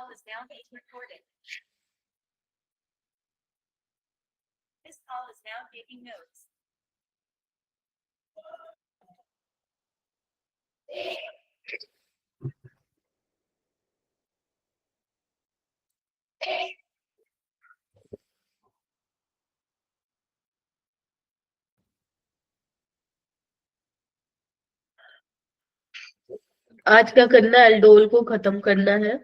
call is now being recorded. This call is now taking notes. आज क्या करना है, एल्डोल को खत्म करना है।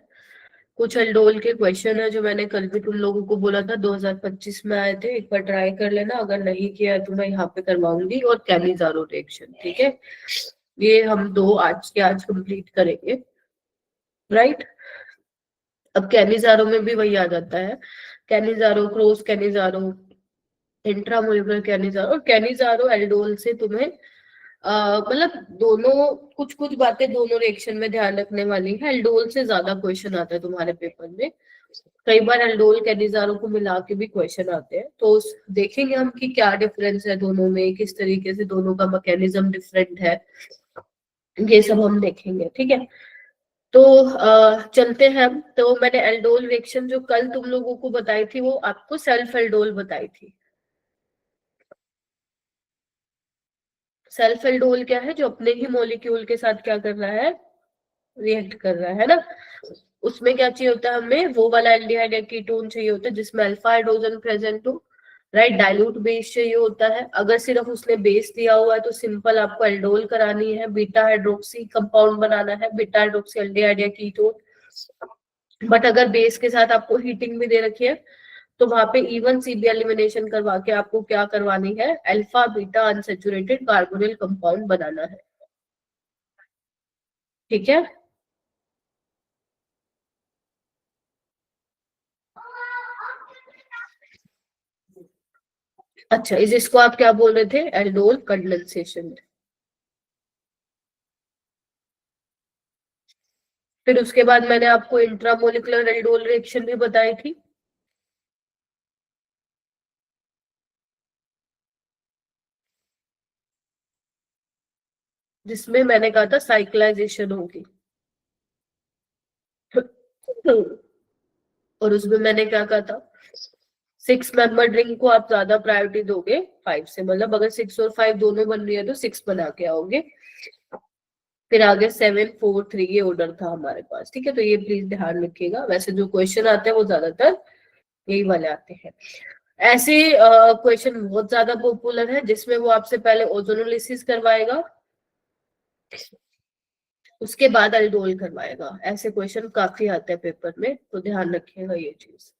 कुछ एल्डोल के क्वेश्चन है जो मैंने कल भी तुम लोगों को बोला था 2025 में आए थे, एक बार ट्राई कर लेना, अगर नहीं किया तो मैं यहाँ पे करवाऊंगी। और कैनिजारो रिएक्शन, ठीक है, ये हम दो आज के आज कंप्लीट करेंगे, राइट। अब कैनिजारो में भी वही आ जाता है, Cannizzaro, cross Cannizzaro, intramolecular Cannizzaro. और कैनिजारो एल्डोल से तुम्हें मतलब दोनों कुछ कुछ बातें दोनों रिएक्शन में ध्यान रखने वाली है। एल्डोल से ज्यादा क्वेश्चन आता है तुम्हारे पेपर में, कई बार एल्डोल कैनिजारो को मिला के भी क्वेश्चन आते हैं, तो देखेंगे हम कि क्या डिफरेंस है दोनों में, किस तरीके से दोनों का मैकेनिज्म डिफरेंट है, ये सब हम देखेंगे, ठीक है। तो चलते हैं हम। तो मैंने एल्डोल रिएक्शन जो कल तुम लोगों को बताई थी वो आपको सेल्फ एल्डोल बताई थी। सेल्फ एल्डोल क्या है, जो अपने ही मॉलिक्यूल के साथ क्या कर रहा है, रिएक्ट कर रहा है ना। उसमें क्या चाहिए होता है, हमें वो वाला एल्डिहाइड या कीटोन चाहिए होता है जिसमें अल्फा हाइड्रोजन प्रेजेंट हो, राइट। डाइल्यूट बेस चाहिए होता है। अगर सिर्फ उसने बेस दिया हुआ है तो सिंपल आपको एल्डोल करानी है, बीटा हाइड्रोक्सी कंपाउंड बनाना है, बीटा हाइड्रोक्सी एल्डिहाइड या कीटोन। बट अगर बेस के साथ आपको हीटिंग भी दे रखी है तो वहां पे इवन सीबी एलिमिनेशन करवा के आपको क्या करवानी है, alpha beta unsaturated carbonyl compound बनाना है, ठीक है। अच्छा, इसको आप क्या बोल रहे थे, एल्डोल कंडेंसेशन। फिर उसके बाद मैंने आपको इंट्रामोलिकुलर एल्डोल रिएक्शन भी बताई थी, जिसमें मैंने कहा था साइक्लाइजेशन होगी। और उसमें मैंने क्या कहा था, 6 मेंबर ड्रिंक को आप ज्यादा प्रायोरिटी दोगे 5 से, मतलब अगर 6 और 5 दोनों बन रही है तो 6 बना के आओगे। फिर आगे 7 4 3 ये ऑर्डर था हमारे पास, ठीक है। तो ये प्लीज ध्यान रखिएगा, वैसे जो क्वेश्चन आते हैं वो ज्यादातर यही वाले आते हैं। ऐसे क्वेश्चन बहुत ज्यादा पॉपुलर है जिसमें वो आपसे पहले ओजोनोलिसिस करवाएगा, उसके बाद एल्डोल करवाएगा। ऐसे क्वेश्चन काफी आते हैं पेपर में, तो ध्यान रखिएगा ये चीज,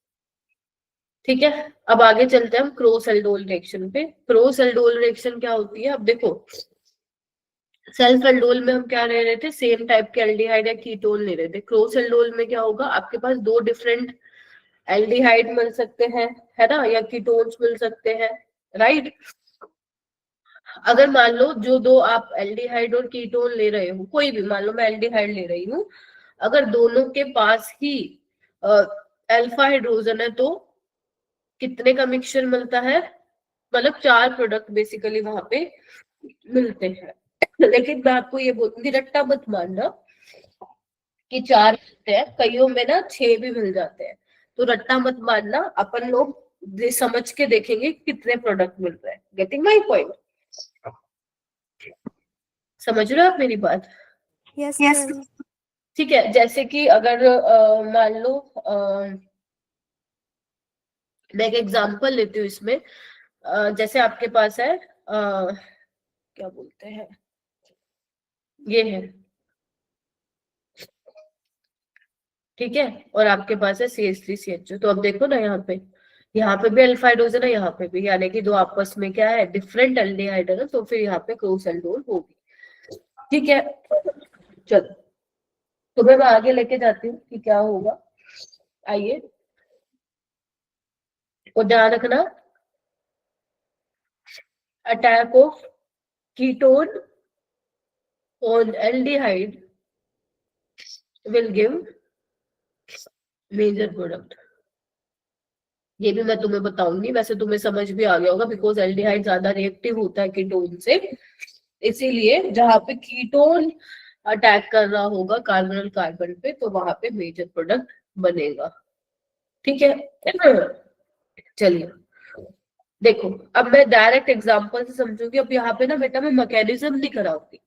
ठीक है। अब आगे चलते हैं हम क्रॉस एल्डोल रिएक्शन पे। क्रॉस एल्डोल रिएक्शन क्या होती है, अब देखो सेल्फ एल्डोल में हम क्या ले रहे थे, सेम टाइप के एल्डिहाइड या कीटोन ले रहे थे। क्रॉस एल्डोल में क्या होगा, आपके पास दो डिफरेंट एल्डिहाइड मिल सकते हैं, है ना, या कीटोन्स मिल सकते हैं, राइट। अगर मान लो जो दो आप एल्डिहाइड और कीटोन ले रहे हो, कोई भी, मान लो मैं एल्डिहाइड ले रही हूँ, अगर दोनों के पास ही अल्फा हाइड्रोजन है तो कितने का मिक्सचर मिलता है, मतलब 4 प्रोडक्ट बेसिकली वहां पे मिलते हैं। लेकिन मैं आपको ये बोलूंगी, रट्टा मत मानना कि 4 मिलते हैं, कईयों में ना 6 भी मिल जाते हैं, तो रट्टा मत मानना। अपन लोग समझ के देखेंगे कितने प्रोडक्ट मिल रहे हैं। गेटिंग माई पॉइंट, समझ रहे हो आप मेरी बात? Yes yes. ठीक है, जैसे कि अगर मान लो मैं एक एग्जांपल लेती हूँ इसमें, जैसे आपके पास है क्या बोलते हैं, ये है, ठीक है, और आपके पास है CH3CH2। तो अब देखो ना, यहाँ पे भी अल्फा हाइड्रोजन है, यहाँ पे भी, यानी कि दो आपस में क्या है, डिफरेंट एल्डिहाइड है ना, तो फिर यहाँ पे क्रॉस एल्डोल होगी, ठीक है। चलो तुम्हें मैं आगे लेके जाती हूँ कि क्या होगा, आइए। और ध्यान रखना, attack of ketone on aldehyde will give major product. ये भी मैं तुम्हें बताऊंगी, वैसे तुम्हें समझ भी आ गया होगा, बिकॉज एल्डिहाइड ज्यादा रिएक्टिव होता है कीटोन से, इसीलिए जहां पे कीटोन अटैक कर रहा होगा कार्बन कार्बन पे, तो वहां पे मेजर प्रोडक्ट बनेगा। ठीक है, चलिए देखो, अब मैं डायरेक्ट एग्जांपल से समझूंगी। अब यहाँ पे ना बेटा मैं मैकेनिज्म नहीं कराऊंगी,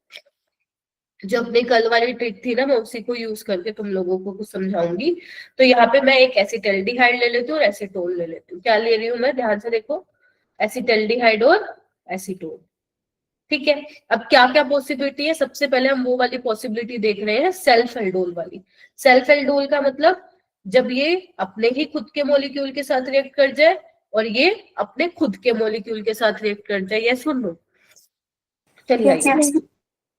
जो अपनी कल वाली ट्रिक थी ना, मैं उसी को यूज करके तुम लोगों को कुछ समझाऊंगी। तो यहाँ पे मैं एक एसिटल्डिहाइड ले लेती हूँ और एसीटोन ले लेती हूँ। क्या ले रही हूँ मैं, ध्यान से देखो, एसिटल्डिहाइड और एसीटोन। ठीक है, अब क्या क्या पॉसिबिलिटी है, सबसे पहले हम वो वाली पॉसिबिलिटी देख रहे हैं, सेल्फ एल्डोल वाली। सेल्फ एल्डोल का मतलब जब ये अपने ही खुद के मॉलिक्यूल के साथ रिएक्ट कर जाए और ये अपने खुद के मॉलिक्यूल के साथ रिएक्ट कर जाए। ये सुन लो, चलिए आइए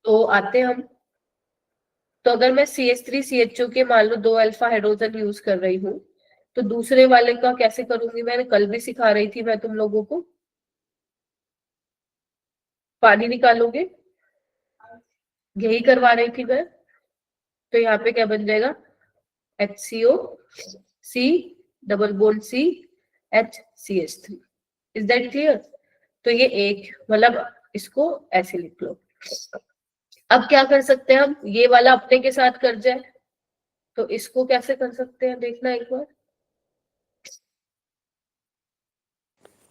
तो आते हैं हम। तो अगर मैं CH3CHO के मान लो 2 अल्फा हाइड्रोजन यूज कर रही हूँ, तो दूसरे वाले का कैसे करूंगी, मैंने कल भी सिखा रही थी मैं तुम लोगों को। पानी निकालोगे, यही करवा रही थी मैं। तो यहाँ पे क्या बन जाएगा, HCO C double bond C HCH3। Is that clear? तो ये एक, मतलब इसको ऐसे लिख लो। अब क्या कर सकते हैं हम, ये वाला अपने के साथ कर जाए, तो इसको कैसे कर सकते हैं देखना एक बार।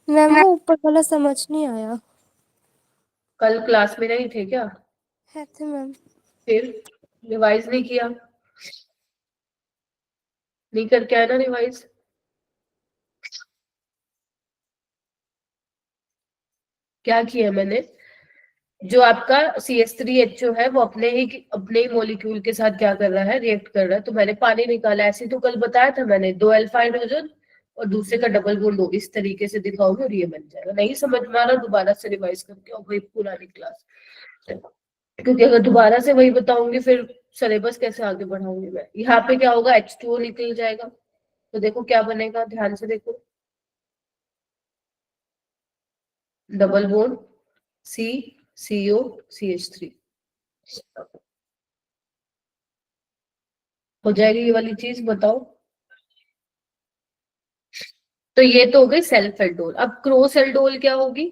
मैम वो ऊपर वाला समझ नहीं आया। कल क्लास में नहीं थे क्या? है थे मैम। फिर रिवाइज नहीं किया, नहीं करके आया ना रिवाइज। क्या किया मैंने, जो आपका CH3HO है वो अपने ही मॉलिक्यूल के साथ क्या कर रहा है, रिएक्ट कर रहा है। तो मैंने पानी निकाला, ऐसे तो कल बताया था मैंने, 2 अल्फा हाइड्रोजन और दूसरे का डबल बॉन्ड हो, इस तरीके से दिखाओगे और ये बन जाएगा। नहीं समझ में आ रहा, दोबारा से रिवाइज करके आओ वही पुरानी क्लास, क्योंकि अगर दोबारा से वही बताऊंगी फिर सिलेबस कैसे आगे बढ़ाऊंगी मैं। यहाँ पे क्या होगा, H2O निकल जाएगा। तो देखो क्या बनेगा, ध्यान से देखो, डबल बॉन्ड CO CH3 हो जाएगी ये वाली चीज, बताओ। तो ये तो हो गई सेल्फ एल्डोल। अब क्रॉस एल्डोल क्या होगी,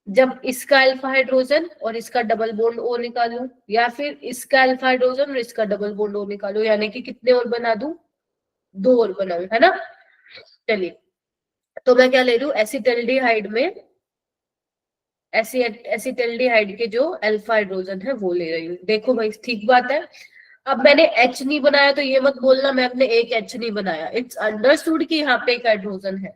जब इसका अल्फा हाइड्रोजन और इसका डबल बॉन्ड O निकालूं, या फिर इसका अल्फा हाइड्रोजन और इसका डबल बॉन्ड O निकालूं, यानी कि कितने और बना दूं, 2 और बनाऊं, है ना। चलिए, तो मैं क्या ले रही हूँ, एसिटल्डिहाइड में एसिटल्डिहाइड के जो अल्फा हाइड्रोजन है वो ले रही हूँ। देखो भाई ठीक बात है। अब मैंने H नहीं बनाया तो ये मत बोलना मैंने एक H नहीं बनाया, इट्स अंडरस्टूड कि यहाँ पे एक हाइड्रोजन है।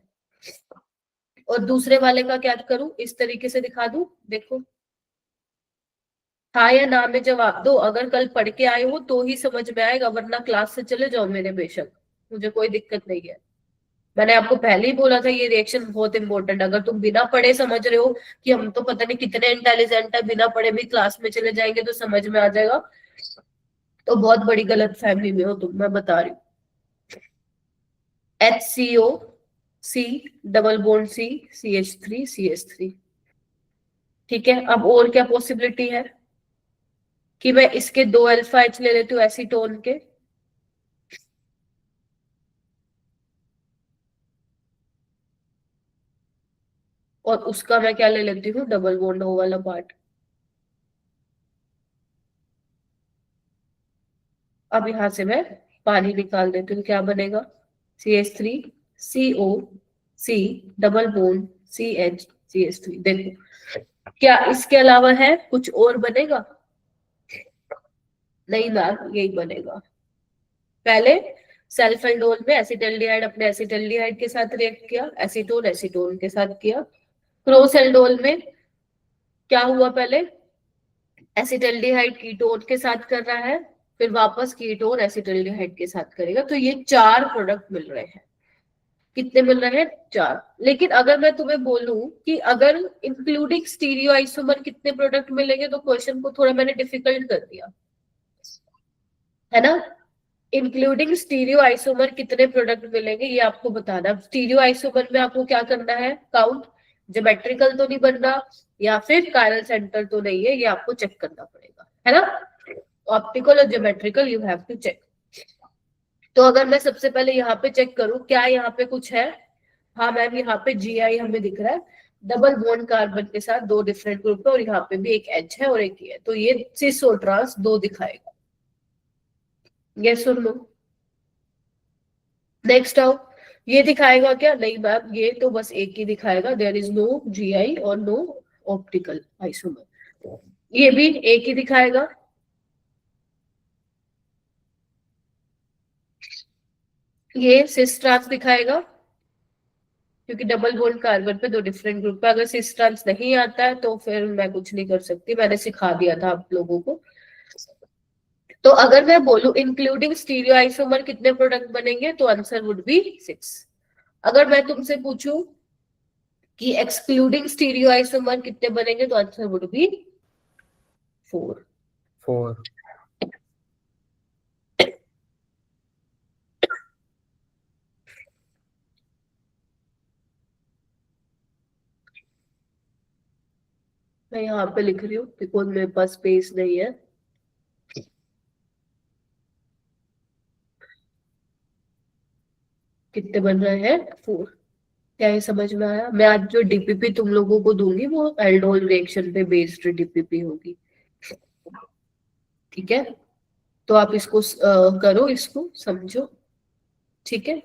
और दूसरे वाले का क्या करूं, इस तरीके से दिखा दूं, देखो। हाँ या ना में जवाब दो, अगर कल पढ़ के आए हो तो ही समझ में आएगा, वरना क्लास से चले जाओ मेरे, बेशक मुझे कोई दिक्कत नहीं है। मैंने आपको पहले ही बोला था ये रिएक्शन बहुत इंपॉर्टेंट। अगर तुम बिना पढ़े समझ रहे हो कि हम तो पता नहीं कितने इंटेलिजेंट है, बिना पढ़े भी क्लास में चले जाएंगे तो समझ में आ जाएगा, तो बहुत बड़ी गलत फहमी में हो तुम, मैं बता रही हूँ। HCO C double bond C CH3 CH3। ठीक है, अब और क्या पॉसिबिलिटी है कि मैं इसके 2 अल्फा H ले लेती हूँ एसीटोन के, और उसका मैं क्या ले लेती हूँ, डबल बॉन्ड O वाला पार्ट। अब यहां से मैं पानी निकाल देती हूँ, क्या बनेगा, CH3 CO C double bond CH CH3। देखो, क्या इसके अलावा है कुछ और बनेगा, नहीं मैम यही बनेगा। पहले सेल्फ एल्डोल में एसिटल्डिहाइड अपने एसिटल्डिहाइड के साथ रिएक्ट किया, एसीटोन एसीटोन के साथ किया। क्रॉस एल्डोल में क्या हुआ, पहले एसिटल्डिहाइड कीटोन के साथ कर रहा है, फिर वापस कीटोन एसिटल्डिहाइड के साथ करेगा। तो ये 4 प्रोडक्ट मिल रहे हैं। कितने मिल रहे हैं, 4। लेकिन अगर मैं तुम्हें बोलूं कि अगर इंक्लूडिंग स्टीरियो आइसोमर कितने प्रोडक्ट मिलेंगे, तो क्वेश्चन को थोड़ा मैंने डिफिकल्ट कर दिया, है ना। इंक्लूडिंग स्टीरियो आइसोमर कितने प्रोडक्ट मिलेंगे ये आपको बताना। स्टीरियो आइसोमर में आपको क्या करना है, काउंट, ज्योमेट्रिकल तो नहीं बन रहा या फिर कायरल सेंटर तो नहीं है, ये आपको चेक करना पड़ेगा, है ना। ऑप्टिकल और geometrical you have to check. तो अगर मैं सबसे पहले यहाँ पे चेक करूं क्या यहाँ पे कुछ है, हाँ मैम यहाँ पे GI हमें दिख रहा है। डबल बॉन्ड कार्बन के साथ दो डिफरेंट ग्रुप है और यहाँ पे भी एक एच है और एक ये है, तो ये सिस और ट्रांस दो दिखाएगा। यस और नो? नेक्स्ट आओ, ये दिखाएगा क्या? नहीं मैम, ये तो बस एक ही दिखाएगा, देयर इज नो जीआई और नो ऑप्टिकल आइसोमर। ये भी एक ही दिखाएगा। ये सिस ट्रांस दिखाएगा क्योंकि डबल बॉन्ड कार्बन पे दो डिफरेंट ग्रुप है। अगर सिस ट्रांस नहीं आता है तो फिर मैं कुछ नहीं कर सकती, मैंने सिखा दिया था आप लोगों को। तो अगर मैं बोलूं इंक्लूडिंग स्टीरियो आइसोमर कितने प्रोडक्ट बनेंगे, तो आंसर वुड बी 6। अगर मैं तुमसे पूछूं कि एक्सक्लूडिंग स्टीरियो आइसोमर कितने बनेंगे, तो आंसर वुड बी 4। 4। मैं यहाँ पे लिख रही हूँ बिकॉज मेरे पास स्पेस नहीं है। कितने बन रहे हैं? 4। क्या ये समझ में आया? मैं आज जो डीपीपी तुम लोगों को दूंगी वो एल्डोल रिएक्शन पे बेस्ड डीपीपी होगी, ठीक है? तो आप इसको करो, इसको समझो, ठीक है?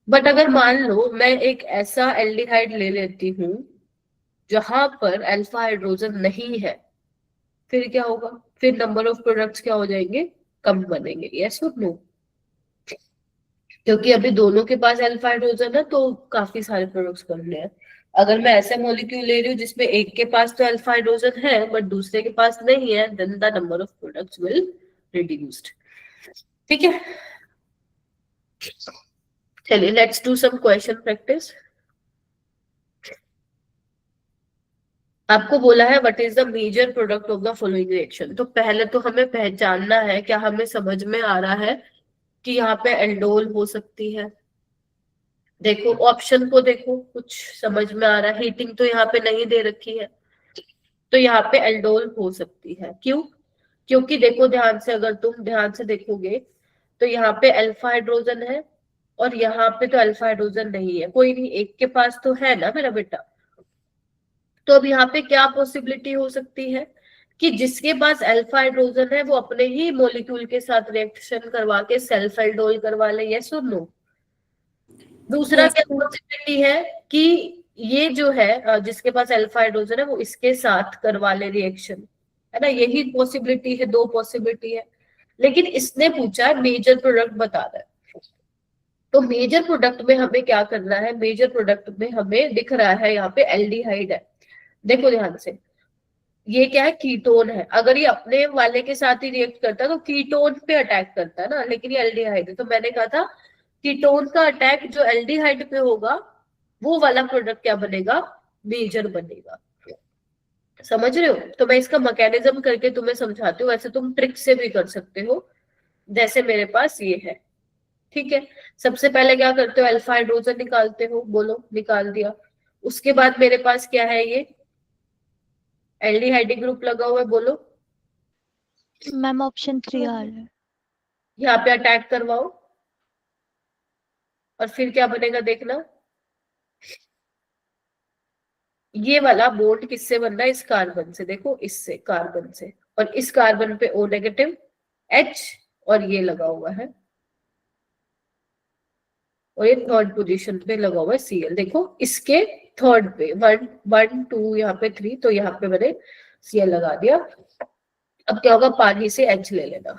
बट अगर मान लो मैं एक ऐसा एल्डिहाइड ले लेती हूँ जहां पर अल्फा हाइड्रोजन नहीं है, फिर क्या होगा? फिर नंबर ऑफ प्रोडक्ट्स क्या हो जाएंगे? कम बनेंगे। यस और नो? क्योंकि अभी दोनों के पास अल्फा हाइड्रोजन है तो काफी सारे प्रोडक्ट्स बनने हैं। अगर मैं ऐसा मॉलिक्यूल ले रही हूँ जिसमें एक के पास तो अल्फा हाइड्रोजन है बट दूसरे के पास नहीं है, then the number of products will reduced. ठीक है, चलिए let's do some question practice. आपको बोला है what is the major product of the following reaction. तो पहले तो हमें पहचानना है, क्या हमें समझ में आ रहा है कि यहाँ पे एल्डोल हो सकती है? देखो ऑप्शन को देखो, कुछ समझ में आ रहा है? हीटिंग तो यहाँ पे नहीं दे रखी है, तो यहाँ पे एल्डोल हो सकती है। क्यों? क्योंकि देखो ध्यान से, अगर तुम ध्यान से देखोगे तो यहाँ पे अल्फा हाइड्रोजन है और यहाँ पे तो अल्फा हाइड्रोजन नहीं है। कोई नहीं, एक के पास तो है ना मेरा बेटा। तो अब यहाँ पे क्या पॉसिबिलिटी हो सकती है कि जिसके पास अल्फा हाइड्रोजन है वो अपने ही मॉलिक्यूल के साथ रिएक्शन करवा के सेल्फ एल्डोल करवा ले। यस और नो? दूसरा Yes, क्या पॉसिबिलिटी है कि ये जो है जिसके पास अल्फा हाइड्रोजन है वो इसके साथ करवा ले रिएक्शन, है ना? यही पॉसिबिलिटी है, दो पॉसिबिलिटी है। लेकिन इसने पूछा मेजर प्रोडक्ट बता रहा है, तो मेजर प्रोडक्ट में हमें क्या करना है? मेजर प्रोडक्ट में हमें दिख रहा है यहाँ पे एल्डिहाइड है। देखो ध्यान से, ये क्या है? कीटोन है। अगर ये अपने वाले के साथ ही रिएक्ट करता है तो कीटोन पे अटैक करता है ना, लेकिन ये एल्डिहाइड है। तो मैंने कहा था कीटोन का अटैक जो एल्डिहाइड पे होगा वो वाला प्रोडक्ट क्या बनेगा? मेजर बनेगा। समझ रहे हो? तो मैं इसका मैकेनिज्म करके तुम्हें समझाती हूँ, वैसे तुम ट्रिक से भी कर सकते हो। जैसे मेरे पास ये है, ठीक है? सबसे पहले क्या करते हो? अल्फा हाइड्रोजन निकालते हो, बोलो निकाल दिया। उसके बाद मेरे पास क्या है? ये एल्डिहाइड ग्रुप लगा हुआ है, बोलो। मैम ऑप्शन 3 आ रहा है। यहाँ पे अटैक करवाओ और फिर क्या बनेगा देखना। ये वाला बॉन्ड किससे बन रहा है? इस कार्बन से। देखो इससे, कार्बन से, और इस कार्बन पे O नेगेटिव H और ये लगा हुआ है, और ये थर्ड पोजीशन पे लगा हुआ है Cl। देखो इसके थर्ड पे 1 1 2 यहाँ पे 3, तो यहाँ पे मैंने Cl लगा दिया। अब क्या होगा? पानी से H ले लेना,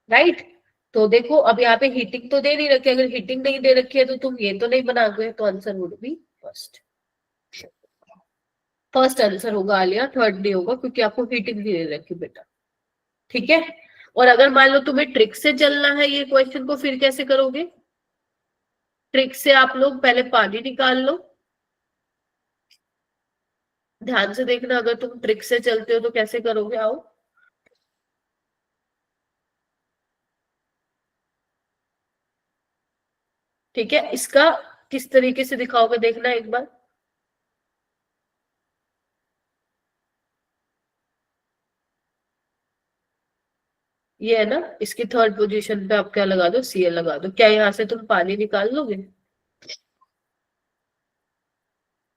राइट? तो देखो अब यहाँ पे हीटिंग तो दे नहीं रखी, अगर हीटिंग नहीं दे रखी है तो तुम ये तो नहीं बनाओगे, तो answer would be first. First answer होगा आलिया, थर्ड नहीं होगा क्योंकि आपको हीटिंग नहीं दे रखी बेटा, ठीक है? और अगर मान लो तुम्हें ट्रिक से चलना है ये क्वेश्चन को, फिर कैसे करोगे? ट्रिक से आप लोग पहले पानी निकाल लो। ध्यान से देखना, अगर तुम ट्रिक से चलते हो तो कैसे करोगे? आओ, ठीक है? इसका किस तरीके से दिखाओगे देखना एक बार। ये है ना, इसकी थर्ड पोजीशन पे आप क्या लगा दो? Cl लगा दो। क्या यहाँ से तुम पानी निकाल लोगे?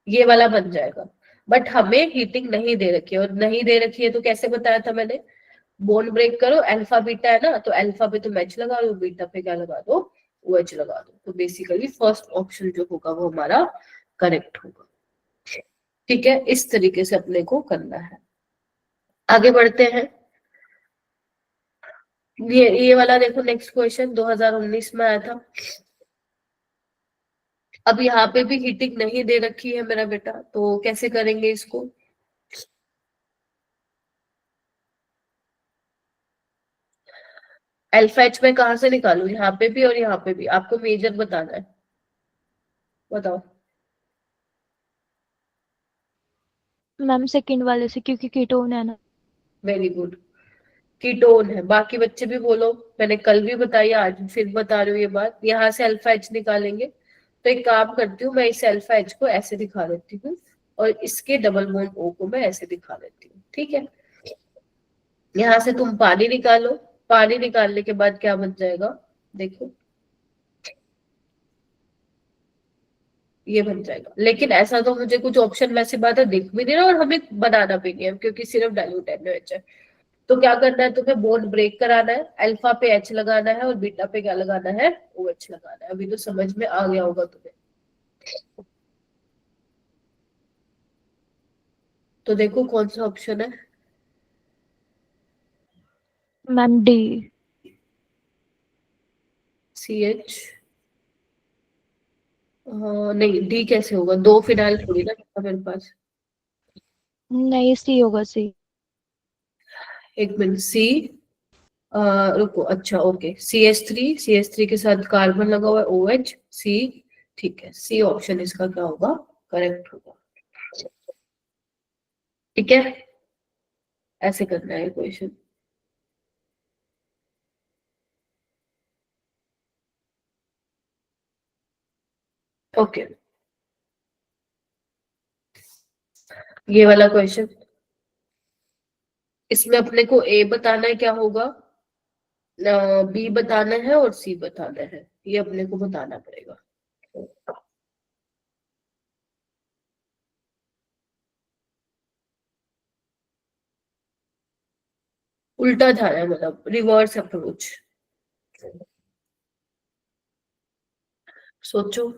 ये वाला बन जाएगा। बट हमें हीटिंग नहीं दे रखी है, और नहीं दे रखी है तो कैसे बताया था मैंने, बोन ब्रेक करो, अल्फा बीटा है ना, तो अल्फा पे तुम एच लगा दो, बीटा पे क्या लगा दो, ओ एच लगा दो। तो बेसिकली फर्स्ट ऑप्शन जो होगा वो हमारा करेक्ट होगा। ठीक है, इस तरीके से अपने को करना है। आगे बढ़ते हैं। ये वाला देखो, नेक्स्ट क्वेश्चन 2019 में आया था। अब यहाँ पे भी हीटिंग नहीं दे रखी है मेरा बेटा, तो कैसे करेंगे इसको। अल्फा एच में कहाँ से निकालू, यहाँ पे भी और यहाँ पे भी, आपको मेजर बताना है, बताओ। मैम सेकंड वाले से, क्योंकि कीटोन है ना। वेरी गुड, कीटोन है। बाकी बच्चे भी बोलो, मैंने कल भी बताई, आज फिर बता रही हूँ ये बात। यहाँ से अल्फा एच निकालेंगे, तो एक काम करती हूँ, मैं इस अल्फा एच को ऐसे दिखा देती हूँ, और इसके डबल बॉन्ड ओ को मैं ऐसे दिखा देती हूँ। ठीक है, यहाँ से तुम पानी निकालो, पानी निकालने के बाद क्या बन जाएगा, देखो ये बन जाएगा। लेकिन ऐसा तो मुझे कुछ ऑप्शन वैसी बात है दिख भी नहीं रहा, और हमें बनाना भी नहीं है, क्योंकि सिर्फ डाइल्यूट NaOH है। तो क्या करना है, तुम्हें बॉन्ड ब्रेक कराना है, अल्फा पे एच लगाना है और बीटा पे क्या लगाना है, ओ एच लगाना है। अभी तो समझ में आ गया होगा तुम्हें। तो देखो कौन सा ऑप्शन है। Ma'am D. CH, नहीं डी कैसे होगा, दो फिनाइल थोड़ी ना था मेरे पास। नहीं, सी होगा, सी। एक मिनट, सी, रुको, अच्छा ओके, CH3 के साथ कार्बन लगा हुआ है, OH, सी। ठीक है, सी ऑप्शन इसका क्या होगा, करेक्ट होगा। ठीक है, ऐसे करना है क्वेश्चन। ओके, ये वाला क्वेश्चन, इसमें अपने को ए बताना है क्या होगा, बी बताना है और सी बताना है, ये अपने को बताना पड़ेगा। उल्टा जाना है, मतलब रिवर्स अप्रोच। सोचो।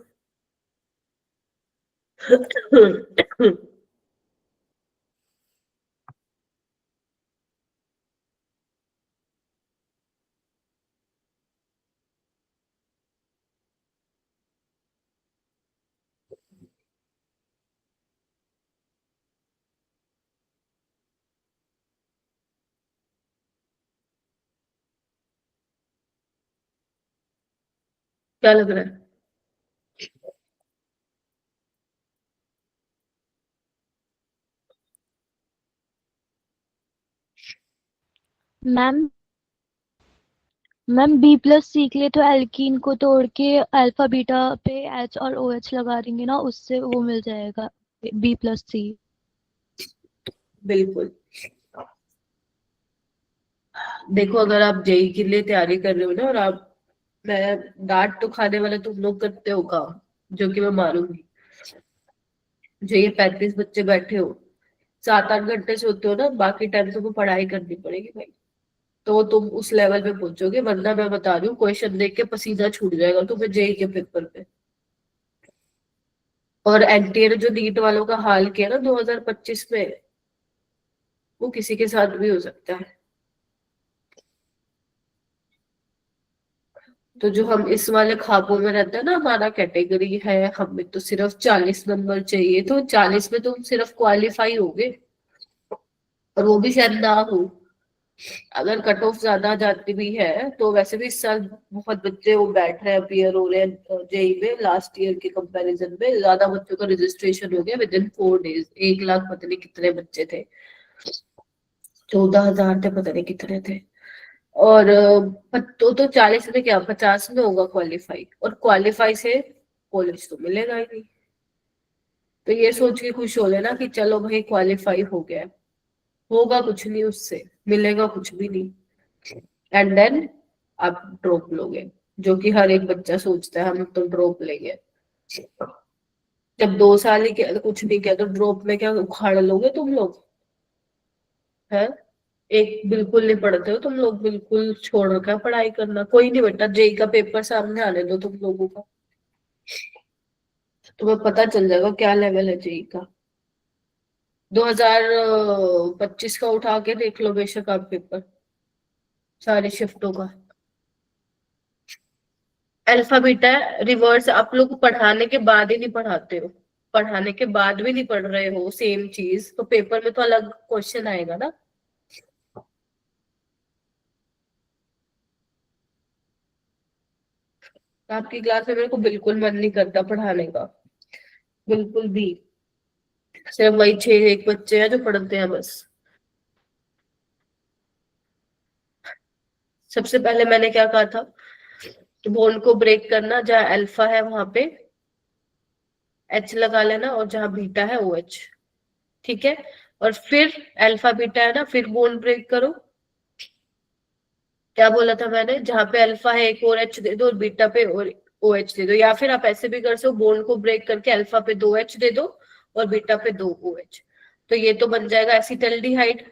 क्या लग रहा है, मैम मैम बी प्लस सी के लिए तो एल्कीन को तोड़ के अल्फा बीटा पे एच और ओ एच लगा देंगे ना, उससे वो मिल जाएगा बी प्लस सी। बिल्कुल। देखो, अगर आप जेई के लिए तैयारी कर रहे हो ना, और आप, मैं डांट तो खाने वाले तुम लोग करते हो काम, जो कि मैं मानूंगी। जो ये 35 बच्चे बैठे हो, 7-8 घंटे सोते हो ना, बाकी टाइम तुमको पढ़ाई करनी पड़ेगी भाई, तो तुम उस लेवल पे पहुंचोगे। वरना मैं बता रही हूँ, क्वेश्चन देख के पसीना छूट जाएगा तुम्हें जेई के पेपर पे। और एनटीए जो नीट वालों का हाल किया ना 2025 में, वो किसी के साथ भी हो सकता है। तो जो हम इस वाले ख्वाबों में रहते हैं ना, हमारा कैटेगरी है, हमें तो सिर्फ 40 नंबर चाहिए, तो 40 में तुम सिर्फ क्वालिफाई होगे, और वो भी शायद ना हो। अगर कट ऑफ ज्यादा जाती भी है, तो वैसे भी इस साल बहुत बच्चे वो बैठ रहे हैं, अपीयर हो रहे हैं जेई में, लास्ट ईयर के कंपैरिजन में ज्यादा बच्चों का रजिस्ट्रेशन हो गया विद इन 4 डेज। 1 लाख पता नहीं कितने बच्चे थे, 14,000 थे, पता नहीं कितने थे। और तो 40 में क्या, 50 में होगा क्वालिफाई, और क्वालिफाई से कॉलेज तो मिलेगा ही नहीं। तो ये सोच के खुश हो लेना कि चलो भाई क्वालिफाई हो गया है। होगा कुछ नहीं उससे, मिलेगा कुछ भी नहीं। एंड देन आप ड्रॉप लोगे, जो कि हर एक बच्चा सोचता है हम तो ड्रॉप लेंगे। जब 2 साल ही किया तो कुछ नहीं किया तो ड्रॉप में क्या उखाड़ लोगे तुम लोग? है, एक बिल्कुल नहीं पढ़ते हो तुम लोग, बिल्कुल छोड़ रखा है पढ़ाई करना। कोई नहीं बेटा, जेई का पेपर सामने आने दो तुम लोगों का, तुम्हें पता चल जाएगा क्या लेवल है जेई का। 2025 का उठा के देख लो बेशक आप पेपर, सारे शिफ्टों का। अल्फा बीटा रिवर्स आप लोग पढ़ाने के बाद ही नहीं पढ़ाते हो, पढ़ाने के बाद भी नहीं पढ़ रहे हो सेम चीज, तो पेपर में तो अलग क्वेश्चन आएगा ना। आपकी क्लास में मेरे को बिल्कुल मन नहीं करता पढ़ाने का, बिल्कुल भी। सिर्फ वही 6 एक बच्चे हैं जो पढ़ते हैं बस। सबसे पहले मैंने क्या कहा था कि बॉन्ड को ब्रेक करना, जहाँ अल्फा है वहां पे एच लगा लेना और जहां बीटा है ओ एच, ठीक है। और फिर अल्फा बीटा है ना, फिर बॉन्ड ब्रेक करो। क्या बोला था मैंने, जहां पे अल्फा है एक और एच दे दो और बीटा पे और ओ एच दे दो, या फिर आप ऐसे भी कर सकते हो, बॉन्ड को ब्रेक करके अल्फा पे 2 एच दे दो और बीटा पे 2 ओ एच। तो ये तो बन जाएगा एसिटल्डिहाइड,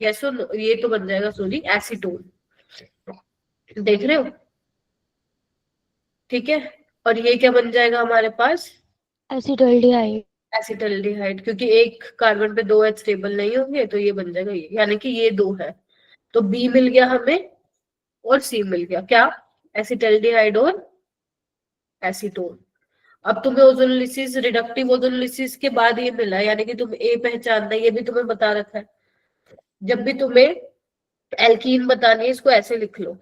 यस ये तो बन जाएगा सॉरी एसीटोन, देख रहे हो, ठीक है। और ये क्या बन जाएगा हमारे पास, एसिटल्डिहाइड। एसिटल्डिहाइड, क्योंकि एक कार्बन पे 2 एच स्टेबल नहीं होंगे तो ये बन जाएगा ये, यानी कि ये 2 है। तो बी मिल गया हमें और सी मिल गया, क्या, एसिटल्डिहाइड और एसीटोन। अब तुम्हें ओजोनोलिसिस रिडक्टिव ओजोनोलिसिस के बाद ये मिला, यानी कि तुम ए पहचानना, ये भी तुम्हें बता रखा है। जब भी तुम्हें एल्कीन बतानी है इसको ऐसे लिख लो।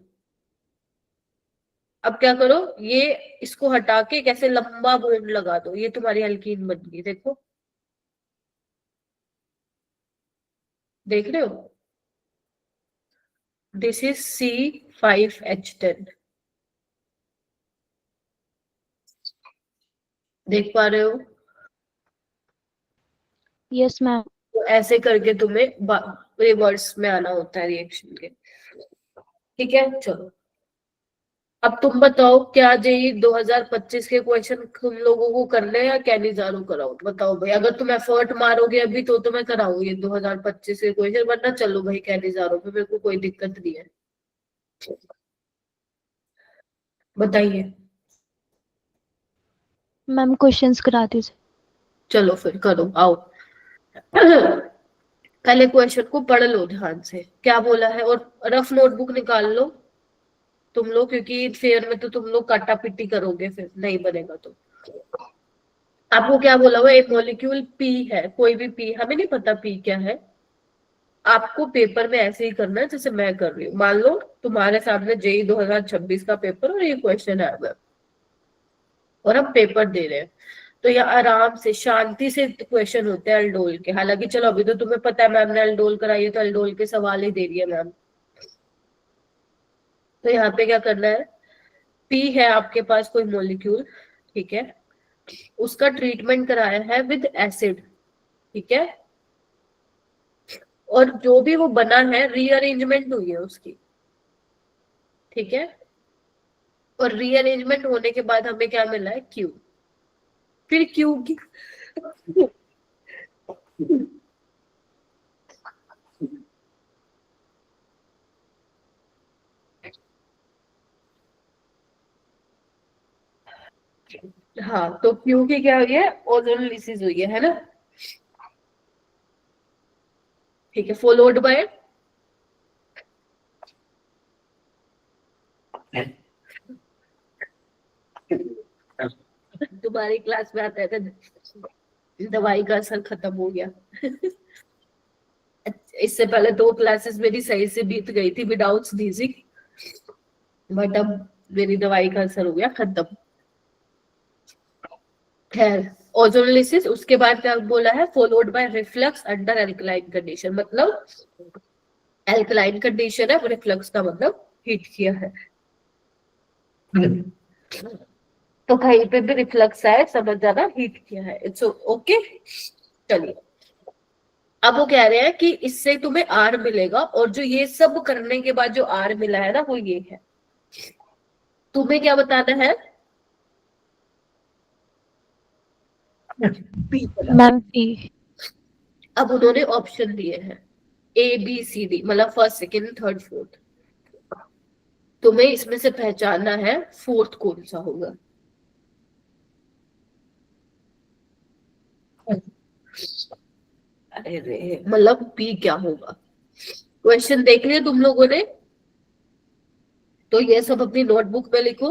अब क्या करो, ये इसको हटा के कैसे लंबा बॉन्ड लगा दो, ये तुम्हारी एल्कीन बन गई, देखो देख रहे हो, दिस इज C5H10, देख पा रहे हो। Yes ma'am. तो ऐसे करके तुम्हें रिवर्स में आना होता है रिएक्शन के, ठीक है। चलो अब तुम बताओ, क्या जेई 2025 के क्वेश्चन तुम लोगों को करने हैं या कैनिजारो कराओ, बताओ भाई। अगर तुम एफर्ट मारोगे अभी तो मैं कराऊँ ये 2025 के क्वेश्चन, वरना चलो भाई कैनिजारो पे, मेरे को कोई दिक्कत नहीं है, बताइए। मैम क्वेश्चंस करा दीजिए। चलो फिर करो, आओ। पहले क्वेश्चन को पढ़ लो ध्यान से, क्या बोला है, और रफ नोटबुक निकाल लो तुम लोग, क्योंकि फेयर में तो तुम लोग काटा पिट्टी करोगे, फिर नहीं बनेगा तो। आपको क्या बोला हुआ, एक मॉलिक्यूल पी है, कोई भी पी, हमें नहीं पता पी क्या है। आपको पेपर में ऐसे ही करना है जैसे मैं कर रही हूँ। मान लो तुम्हारे सामने जेई 2026 का पेपर और ये क्वेश्चन है और हम पेपर दे रहे हैं, तो ये आराम से शांति से क्वेश्चन होते हैं अल्डोल के। हालांकि चलो अभी तो तुम्हें पता है मैम ने अल्डोल कराई है तो अल्डोल के सवाल ही दे रही है मैम। तो यहाँ पे क्या करना है, पी है आपके पास कोई मॉलिक्यूल, ठीक है, उसका ट्रीटमेंट कराया है विद एसिड, ठीक है, और जो भी वो बना है रीअरेंजमेंट हुई है उसकी, ठीक है, और रीअरेंजमेंट होने के बाद हमें क्या मिला है, क्यू। फिर क्यू की हाँ, तो क्यू की क्या हुई है, ओजोनोलिसिस हुई है ना, ठीक है, फॉलोड बाय तुम्हारी क्लास में आता है दवाई का असर खत्म हो गया। इससे पहले 2 क्लासेस मेरी सही से बीत गई थी विदाउट स्नीजिंग, बट अब मेरी दवाई का असर हो गया खत्म। खैर, ओजोनोलिसिस, उसके बाद क्या बोला है, followed by reflux under alkaline condition, मतलब एल्कलाइन कंडीशन है, रिफ्लक्स का मतलब हीट किया है। तो कहीं पे भी रिफ्लक्स आए समझ जाना हीट किया है, इट्स ओके। चलिए, अब वो कह रहे हैं कि इससे तुम्हें आर मिलेगा, और जो ये सब करने के बाद जो आर मिला है ना वो ये है। तुम्हें क्या बताना है, बी चला। Ma'am P. अब उन्होंने ऑप्शन दिए हैं ABCD, मतलब फर्स्ट सेकंड थर्ड फोर्थ। तुम्हें इसमें से पहचानना है फोर्थ कौन सा होगा। अरे रे, मतलब बी क्या होगा। क्वेश्चन देख लिया तुम लोगों ने, तो ये सब अपनी नोटबुक में लिखो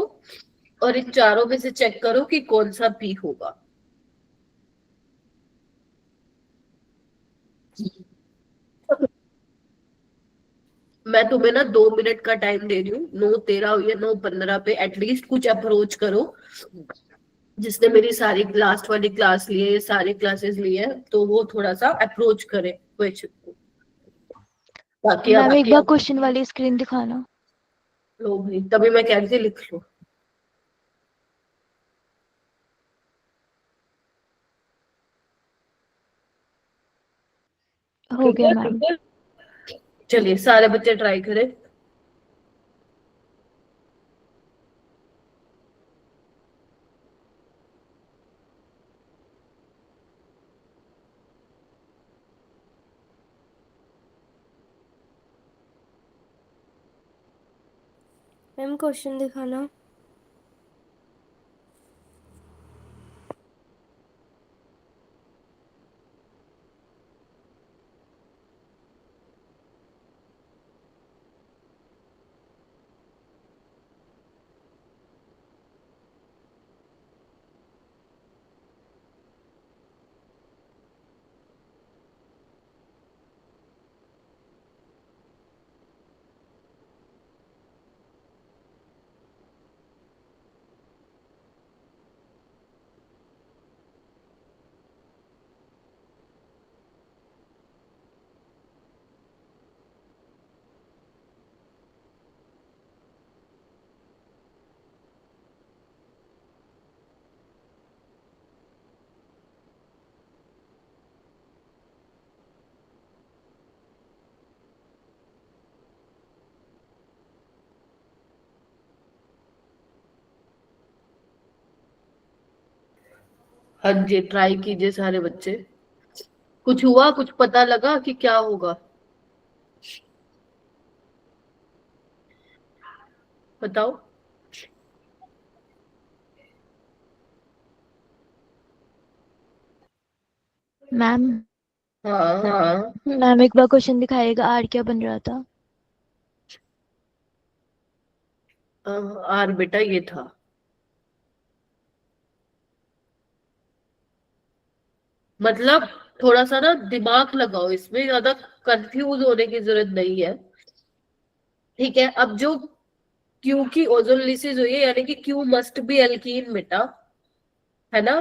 और इन चारों में से चेक करो कि कौन सा बी होगा। मैं तुम्हें ना 2 मिनट का टाइम दे रही हूँ, 9:13 या 9:15 पे एटलीस्ट कुछ अप्रोच करो। जिसने मेरी सारी लास्ट वाली क्लास ली है, सारी क्लासेस ली है, तो वो थोड़ा सा अप्रोच करे क्वेश्चन को, ताकि मैम एक बार आप क्वेश्चन वाली स्क्रीन दिखाना। लो भाई, तभी मैं कह रही थी लिख लो। हो गया मैम। चलिए सारे बच्चे ट्राई करें। मैम क्वेश्चन दिखाना। हाँ जी, ट्राई कीजिए सारे बच्चे। कुछ हुआ, कुछ पता लगा कि क्या होगा, बताओ। मैम हाँ मैम एक बार क्वेश्चन दिखाएगा, आर क्या बन रहा था। आर बेटा ये था। मतलब थोड़ा सा ना दिमाग लगाओ इसमें, ज्यादा कंफ्यूज होने की जरूरत नहीं है। ठीक है, अब जो क्यू की ओजोलिसिस हुई है, यानी कि क्यू मस्ट बी एल्कीन बेटा, है ना।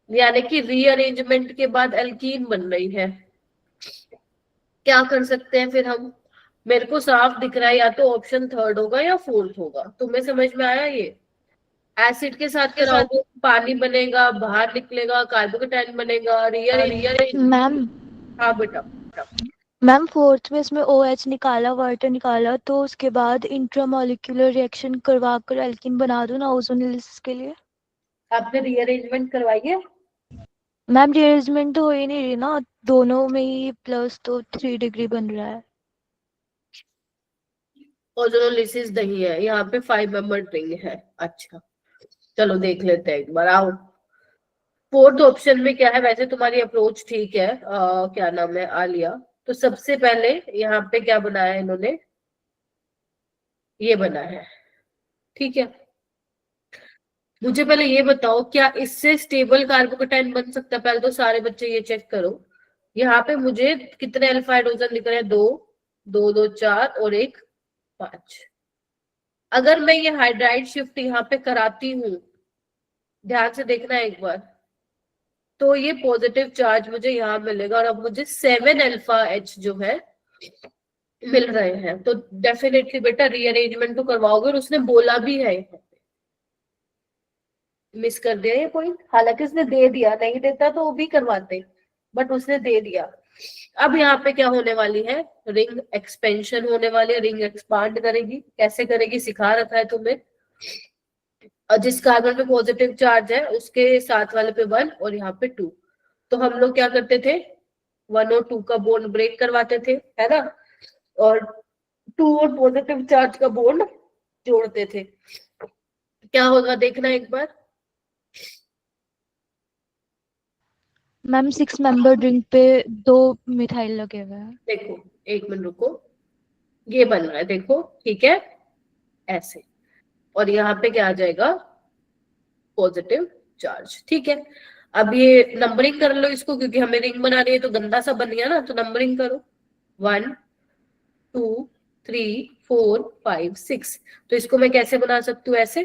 यानी कि रीअरेंजमेंट के बाद एल्कीन बन रही है। क्या कर सकते हैं फिर हम। मेरे को साफ दिख रहा है, या तो ऑप्शन थर्ड होगा या फोर्थ होगा। तुम्हें समझ में आया ये। एसिड के साथ कराओगे, पानी बनेगा, बाहर निकलेगा, कार्बोकेटाइन बनेगा, रीअरेंज। मैम हाँ बेटा। मैम फोर्थ में इसमें ओ एच निकाला, वाटर निकाला, तो उसके बाद इंट्रामोलिक्यूलर रिएक्शन करवा कर एल्कीन बना दो ना ओजोनिलिसिस के लिए। आपने रीअरेंजमेंट करवाई है। मैम रिअरेंजमेंट तो हो ही नहीं रही ना, दोनों में ही प्लस तो 3 डिग्री बन रहा है। ओजोनोलिसिस नहीं है यहाँ पे, 5 मेंबर रिंग है। अच्छा, चलो देख लेते हैं एक बार, आओ। फोर्थ ऑप्शन में क्या है, वैसे तुम्हारी अप्रोच ठीक है, क्या नाम है, आलिया। तो सबसे पहले यहाँ पे क्या बनाया है इन्होंने, ये बना है। ठीक है, मुझे पहले ये बताओ, क्या इससे स्टेबल कार्बोकेटाइन बन सकता है। पहले तो सारे बच्चे ये चेक करो। यहाँ पे मुझे कितने अल्फा हाइड्रोजन दिख रहे हैं, दो, दो दो चार और एक 5। अगर मैं ये हाइड्राइड शिफ्ट यहाँ पे कराती हूँ, ध्यान से देखना एक बार, तो ये पॉजिटिव चार्ज मुझे यहाँ मिलेगा, और अब मुझे 7 अल्फा H जो है मिल रहे हैं। तो डेफिनेटली बेटा रीअरेंजमेंट तो करवाओगे, और उसने बोला भी है। मिस कर दिया ये पॉइंट, हालांकि उसने दे दिया, नहीं देता तो वो भी करवाते, बट उसने दे दिया। अब यहाँ पे क्या होने वाली है, रिंग एक्सपेंशन होने वाली है। रिंग एक्सपांड करेगी, कैसे करेगी सिखा रखा है तुम्हें। और जिस कार्बन पे पॉजिटिव चार्ज है उसके साथ वाले पे 1 और यहाँ पे 2। तो हम लोग क्या करते थे, 1 और 2 का बॉन्ड ब्रेक करवाते थे, है ना, और 2 और पॉजिटिव चार्ज का बॉन्ड जोड़ते थे। क्या होगा देखना एक बार। मैम 6 मेंबर रिंग पे 2 मिथाइल लगे हुए हैं। देखो एक मिनट रुको, ये बन रहा है देखो, ठीक है, ऐसे, और यहाँ पे क्या आ जाएगा, पॉजिटिव चार्ज, ठीक है। अब ये नंबरिंग कर लो इसको, क्योंकि हमें रिंग बनानी है तो गंदा सा बन गया ना, तो नंबरिंग करो 1 2 3 4 5 6। तो इसको मैं कैसे बना सकती हूँ, ऐसे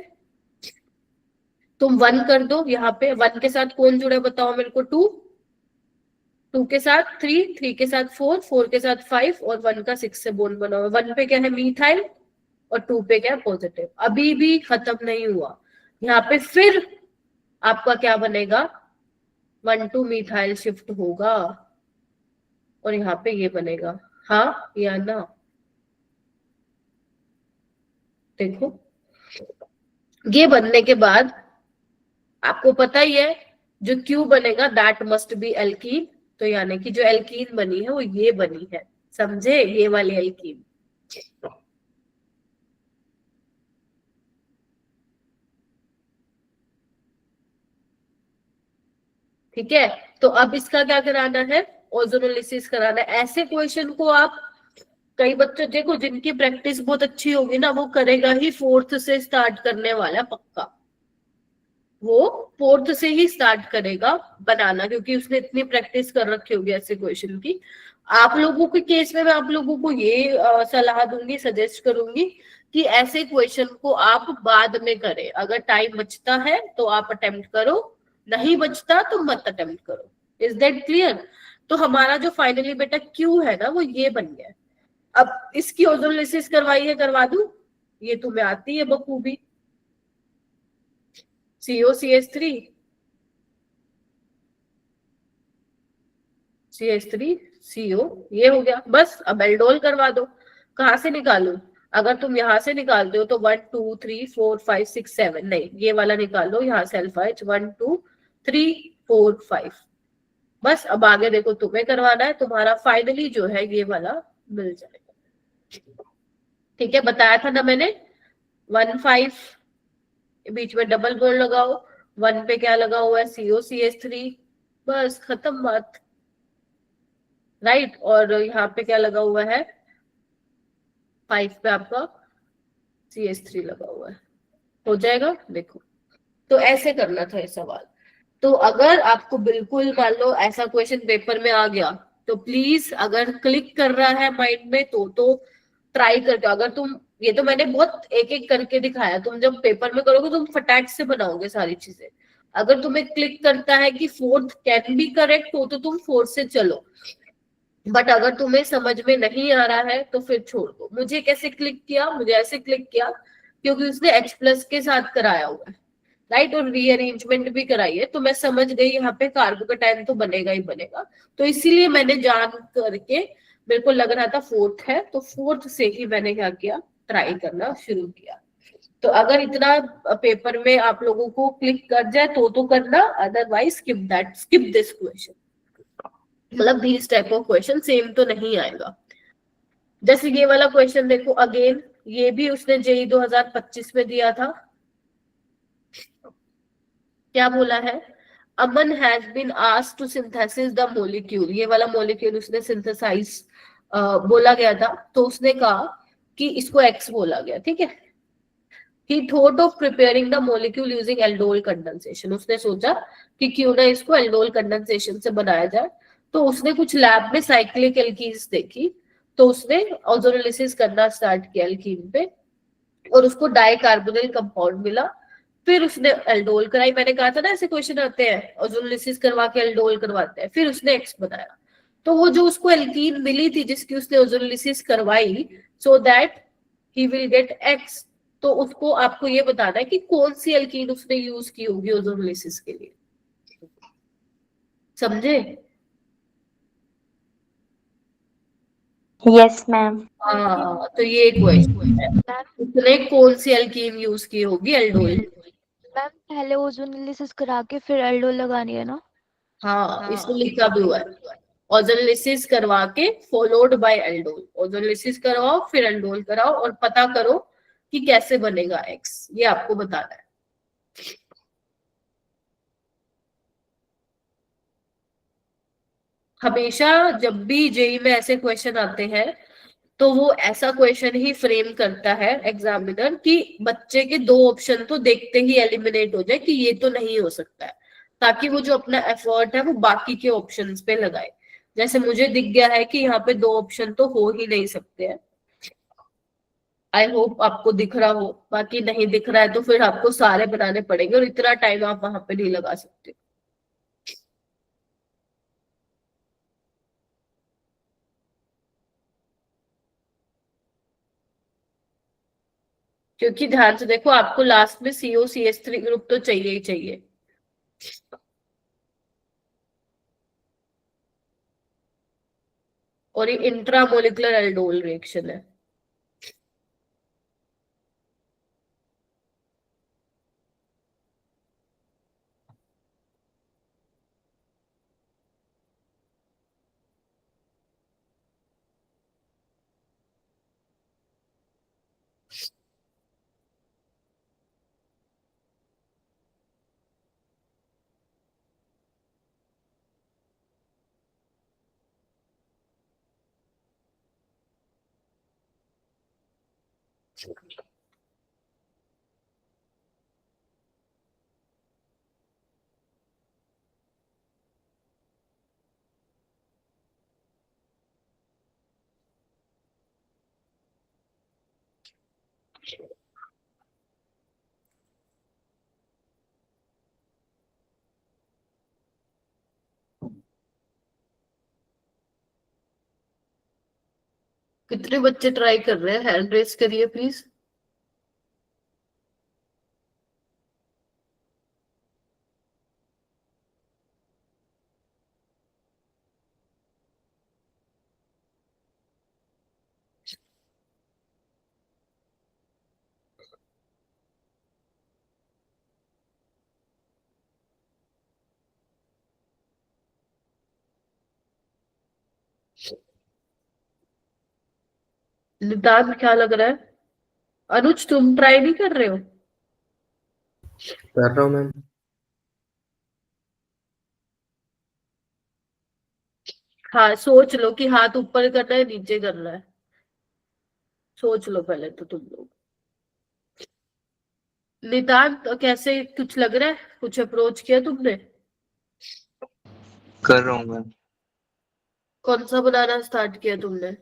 तुम 1 कर दो, यहाँ पे 1 के साथ कौन जुड़ा है बताओ मेरे को, 2, 2 के साथ 3, 3 के साथ 4, 4 के साथ 5 और 1 का 6 से बॉन्ड बना हुआ। 1 पे क्या है, मीथाइल, और 2 पे क्या है, पॉजिटिव। अभी भी खत्म नहीं हुआ, यहाँ पे फिर आपका क्या बनेगा, 1 2 मिथाइल शिफ्ट होगा और यहाँ पे ये बनेगा, हाँ या ना। देखो ये बनने के बाद आपको पता ही है जो क्यू बनेगा दैट मस्ट बी एल्कीन। तो यानी कि जो एल्कीन बनी है वो ये बनी है, समझे, ये वाली एल्कीन। ठीक है, तो अब इसका क्या कराना है, ओजोनोलिसिस कराना है। ऐसे क्वेश्चन को आप, कई बच्चे देखो जिनकी प्रैक्टिस बहुत अच्छी होगी ना, वो करेगा ही 4th से स्टार्ट करने वाला पक्का, वो 4th से ही स्टार्ट करेगा बनाना, क्योंकि उसने इतनी प्रैक्टिस कर रखी होगी ऐसे क्वेश्चन की। आप लोगों के केस में मैं आप लोगों को ये सलाह दूंगी, सजेस्ट करूंगी कि ऐसे क्वेश्चन को आप बाद में करें। अगर टाइम बचता है तो आप अटेम्प्ट करो, नहीं बचता तो मत अटेम्प्ट करो। Is that clear. तो हमारा जो फाइनली बेटा क्यू है ना, वो ये बन गया। अब इसकी ओजोनोलिसिस करवाई है, करवा दूं, ये तुम्हें आती है बखूबी, COCH3 CH3 CO, ये हो गया बस। अब एल्डोल करवा दो। कहाँ से निकालू, अगर तुम यहाँ से निकालते हो तो 1 2 3 4 5 6 7, नहीं ये वाला निकालो, यहाँ से अल्फा H 1 2 3 4 5। बस अब आगे देखो तुम्हें करवाना है, तुम्हारा फाइनली जो है ये वाला मिल जाएगा। ठीक है, बताया था ना मैंने, 1 5 बीच में डबल बॉन्ड लगाओ, 1 पे क्या लगा हुआ है, COCH3, बस खत्म बात, राइट। और यहाँ पे क्या लगा हुआ है, 5 पे आपका CH3 लगा हुआ है, हो जाएगा। देखो तो ऐसे करना था ये सवाल। तो अगर आपको बिल्कुल मान लो ऐसा क्वेश्चन पेपर में आ गया, तो प्लीज अगर क्लिक कर रहा है माइंड में तो ट्राई करके, अगर तुम, ये तो मैंने बहुत एक एक करके दिखाया, तुम जब पेपर में करोगे तुम फटाक से बनाओगे सारी चीजें। अगर तुम्हें क्लिक करता है कि 4th कैन बी करेक्ट हो तो तुम 4th से चलो, बट अगर तुम्हें समझ में नहीं आ रहा है तो फिर छोड़ दो। मुझे कैसे क्लिक किया, मुझे ऐसे क्लिक किया क्योंकि उसने H+ के साथ कराया हुआ है, राइट, और रीअरेंजमेंट भी कराई है, तो मैं समझ गई यहाँ पे कार्बोकेटाइन तो बनेगा ही बनेगा। तो इसीलिए मैंने जान करके, मेरे को लग रहा था 4th है, तो 4th से ही मैंने क्या किया, ट्राई करना शुरू किया। तो अगर इतना पेपर में आप लोगों को क्लिक कर जाए तो करना, otherwise skip that, skip this question. मतलब this type of question same तो नहीं आएगा। जैसे ये वाला क्वेश्चन देखो अगेन, ये भी उसने JEE 2025 में दिया था। क्या बोला है, Aman has been asked to synthesis the molecule, ये वाला मॉलिक्यूल उसने सिंथेसाइज बोला गया था, तो उसने कहा कि इसको X बोला गया, ठीक है। He thought of preparing the molecule using aldol condensation, उसने सोचा कि क्यों ना इसको एल्डोल कंडेंसेशन से बनाया जाए। तो उसने कुछ लैब में साइक्लिक एल्कीन्स देखी, तो उसने ओजोनोलिसिस करना स्टार्ट किया एल्कीन पे, और उसको डाइकार्बोनिल कंपाउंड मिला। फिर उसने एल्डोल कराई, मैंने कहा था ना ऐसे क्वेश्चन आते हैं, ओजोनोलिसिस करवा के एल्डोल करवाते हैं, फिर उसने X बनाया। तो वो जो उसको एल्कीन मिली थी जिसकी उसने ओजोनोलिसिस करवाई, so that he will get X, तो उसको आपको ये बताना है कि कौन सी एल्कीन उसने यूज की होगी ओजोनोलिसिस के लिए, समझे। Yes ma'am. हाँ, तो ये क्वेश्चन है, उसने कौन सी एल्कीन यूज की होगी एल्डोल। मैम पहले ओजोन एनालिसिस करा के फिर एल्डोल लगानी है ना? हाँ, इसमें लिखा भी हुआ है ओजोलिसिस करवा के फॉलोड बाय एल्डोल। ओजोलिसिस करवाओ फिर एल्डोल कराओ और पता करो कि कैसे बनेगा एक्स, ये आपको बताना है। हमेशा जब भी जेई में ऐसे क्वेश्चन आते हैं तो वो ऐसा क्वेश्चन ही फ्रेम करता है एग्जामिनर कि बच्चे के दो ऑप्शन तो देखते ही एलिमिनेट हो जाए कि ये तो नहीं हो सकता है, ताकि वो जो अपना एफर्ट है वो बाकी के ऑप्शंस पे लगाए। जैसे मुझे दिख गया है कि यहाँ पे दो ऑप्शन तो हो ही नहीं सकते हैं। आई होप आपको दिख रहा हो, बाकी नहीं दिख रहा है तो फिर आपको सारे बनाने पड़ेंगे और इतना टाइम आप वहां पे नहीं लगा सकते। क्योंकि ध्यान से देखो, आपको लास्ट में CO CH3 ग्रुप तो चाहिए ही चाहिए। और ये इंट्रामोलिकुलर एल्डोल रिएक्शन है। कितने बच्चे ट्राई कर रहे हैं? हैंड रेस करिए प्लीज। निदान क्या लग रहा है? अनुज तुम ट्राई नहीं कर रहे हो? कर रहा हूँ मैम। हाँ, सोच लो कि हाथ ऊपर करना है नीचे करना है। सोच लो पहले तो तुम लोग। निदान तो कैसे, कुछ लग रहा है? कुछ अप्रोच किया तुमने? कर रहा हूँ मैम। कौन सा बनाना स्टार्ट किया तुमने?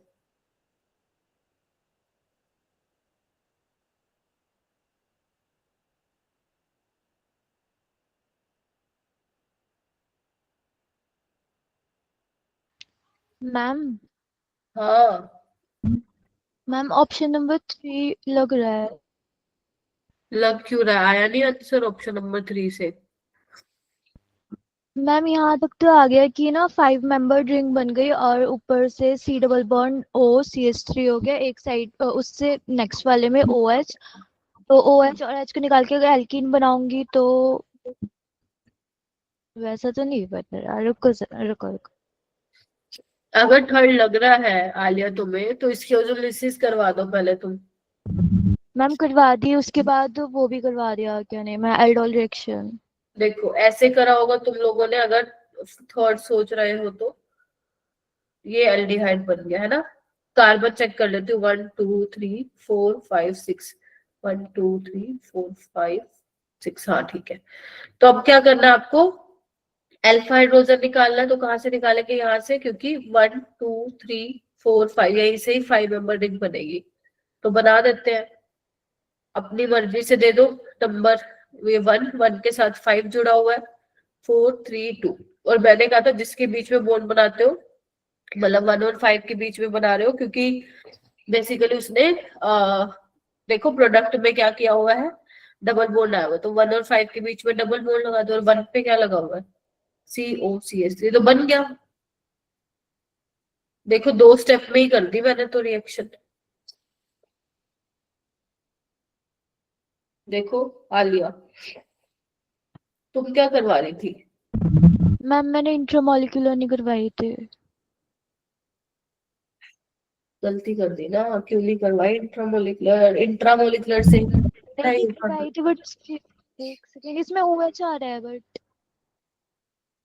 मैम हाँ, मैम ऑप्शन नंबर 3 लग रहा है। लग क्यों रहा है? आया नहीं आंसर ऑप्शन नंबर 3 से? मैम यहाँ तक तो आ गया कि ना 5 मेंबर रिंग बन गई और ऊपर से C डबल बॉन्ड OCH3 हो गया एक साइड, उससे नेक्स्ट वाले में OH। तो OH और H को निकाल के अगर एल्कीन बनाऊंगी तो वैसा तो नहीं बन रहा। रुको रुको रुको। अगर थर्ड लग रहा है आलिया तुम्हें तो इसकी ओजोलिसिस करवा दो पहले तुम। मैम करवा दी, उसके बाद वो भी करवा दिया, क्या नेम है, एल्डोल रिएक्शन। देखो ऐसे करा होगा तुम लोगों ने, अगर थर्ड सोच रहे हो तो। ये एल्डिहाइड बन गया है ना। कार्बन चेक कर लेती हूँ, 1 2 3 4 5 6। 1 2 3 4 5 6, हाँ ठीक है। तो अब क्या करना है आपको? अल्फा हाइड्रोजन निकालना है, तो कहाँ से निकालेंगे? यहाँ से, क्योंकि 1 2 3 4 5 यहीं से ही 5 मेंबर रिंग बनेगी। तो बना देते हैं, अपनी मर्जी से दे दो नंबर। ये 1 के साथ 5 जुड़ा हुआ है, 4 3 2। और मैंने कहा था जिसके बीच में बॉन्ड बनाते हो, मतलब 1 और 5 के बीच में बना रहे हो, क्योंकि बेसिकली उसने देखो प्रोडक्ट में क्या किया हुआ है, डबल बॉन्ड आया हुआ, तो 1 और 5 के बीच में डबल बॉन्ड लगा दो। और 1 पे क्या लगा हुआ है? COCH3, तो बन गया। देखो 2 स्टेप में ही कर दी मैंने तो रिएक्शन। देखो आ लिया। तुम क्या करवा रही थी? मैम मैंने इंट्रामोलिकुलर नहीं करवाई थे। गलती कर दी ना, क्यों नहीं करवाई इंट्रामोलिकुलर? इंट्रामोलिकुलर से नहीं करवाई थी बट एक सेकेंड, इसमें OH आ रहा है बट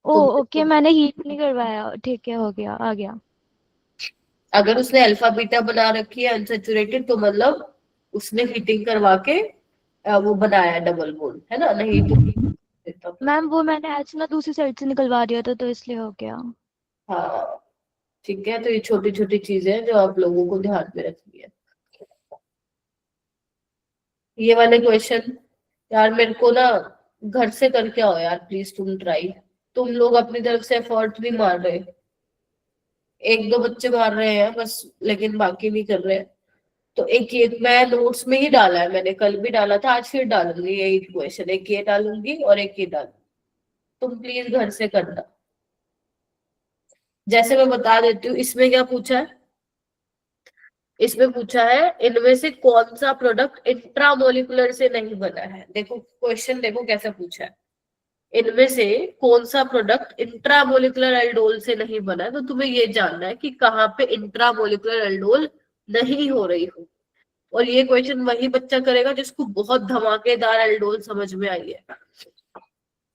ओ ओके मैंने हीट नहीं करवाया, ठीक है हो गया आ गया। अगर उसने अल्फा बीटा बना रखी है अनसेचुरेटेड, तो मतलब उसने हीटिंग करवा के वो बनाया डबल बॉन्ड, है ना? नहीं तो मैम वो मैंने एच ना दूसरी साइड से निकलवा दिया था तो इसलिए हो गया। हाँ ठीक है, तो ये छोटी छोटी चीजें हैं जो आप लोगों को ध्यान में रखनी है। ये वाले क्वेश्चन यार मेरे को ना घर से करके आओ यार प्लीज, तुम ट्राई। तुम लोग अपनी तरफ से एफर्ट नहीं मार रहे, एक दो बच्चे मार रहे हैं बस, लेकिन बाकी नहीं कर रहे हैं। तो एक ये मैं नोट्स में ही डाला है, मैंने कल भी डाला था, आज फिर डालूंगी यही क्वेश्चन, एक ये डालूंगी और एक ये डालूंगी। तुम प्लीज घर से करना। जैसे मैं बता देती हूँ, इसमें क्या पूछा है? इसमें पूछा है इनमें से कौन सा प्रोडक्ट इंट्रामोलिकुलर से नहीं बना है। देखो क्वेश्चन देखो कैसा पूछा है, इनमें से कौन सा प्रोडक्ट इंट्रामोलिकुलर एल्डोल से नहीं बना है। तो तुम्हें ये जानना है कि कहाँ पे इंट्रामोलिकुलर एल्डोल नहीं हो रही हो। और ये क्वेश्चन वही बच्चा करेगा जिसको बहुत धमाकेदार एल्डोल समझ में आई है,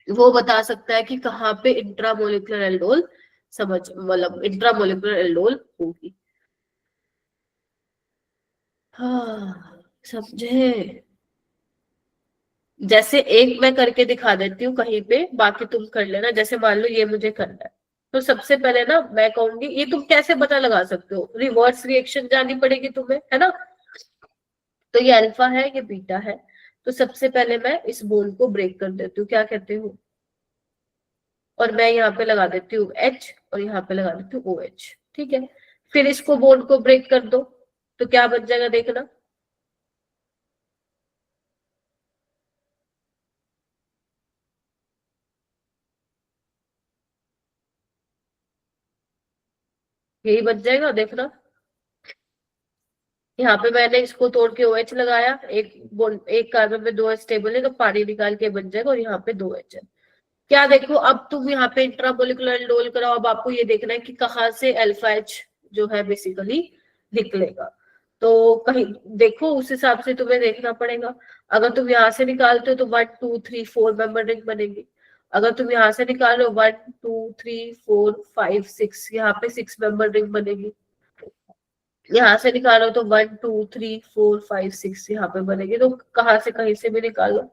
वो बता सकता है कि कहाँ पे इंट्रामोलिकुलर एल्डोल समझ मतलब इंट्रामोलिकुलर एल्डोल होगी। हाँ समझे? जैसे एक मैं करके दिखा देती हूँ कहीं पे, बाकी तुम कर लेना। जैसे मान लो ये मुझे करना है, तो सबसे पहले ना मैं कहूंगी, ये तुम कैसे पता लगा सकते हो? रिवर्स रिएक्शन जाननी पड़ेगी तुम्हें, है ना? तो ये अल्फा है, ये बीटा है। तो सबसे पहले मैं इस बॉन्ड को ब्रेक कर देती हूँ, क्या कहते हो? और मैं यहाँ पे लगा देती हूँ H और यहाँ पे लगा देती हूँ OH। ठीक है, फिर इसको बॉन्ड को ब्रेक कर दो, तो क्या बच जाएगा देखना। यही बच जाएगा देखना। यहाँ पे मैंने इसको तोड़ के OH लगाया, एक बॉन्ड एक कार्बन में 2 H स्टेबल है, तो पानी निकाल के बन जाएगा और यहाँ पे 2 H है। क्या देखो, अब तुम यहाँ पे इंट्रामोलिकुलर एल्डोल कराओ, अब आपको ये देखना है कि कहाँ से अल्फा H जो है बेसिकली निकलेगा। तो कहीं देखो, उस हिसाब से तुम्हें देखना पड़ेगा। अगर तुम यहाँ से निकालते हो तो 1 2 3 4 मेंबर रिंग बनेगी। अगर तुम यहाँ से निकाल रहे हो 1 2 3 4 5 6, यहाँ पे 6 मेंबर रिंग बनेगी। यहाँ से निकालो तो 1 2 3 4 5 6 यहाँ पे बनेगी। तो कहाँ से कहीं से भी निकालो,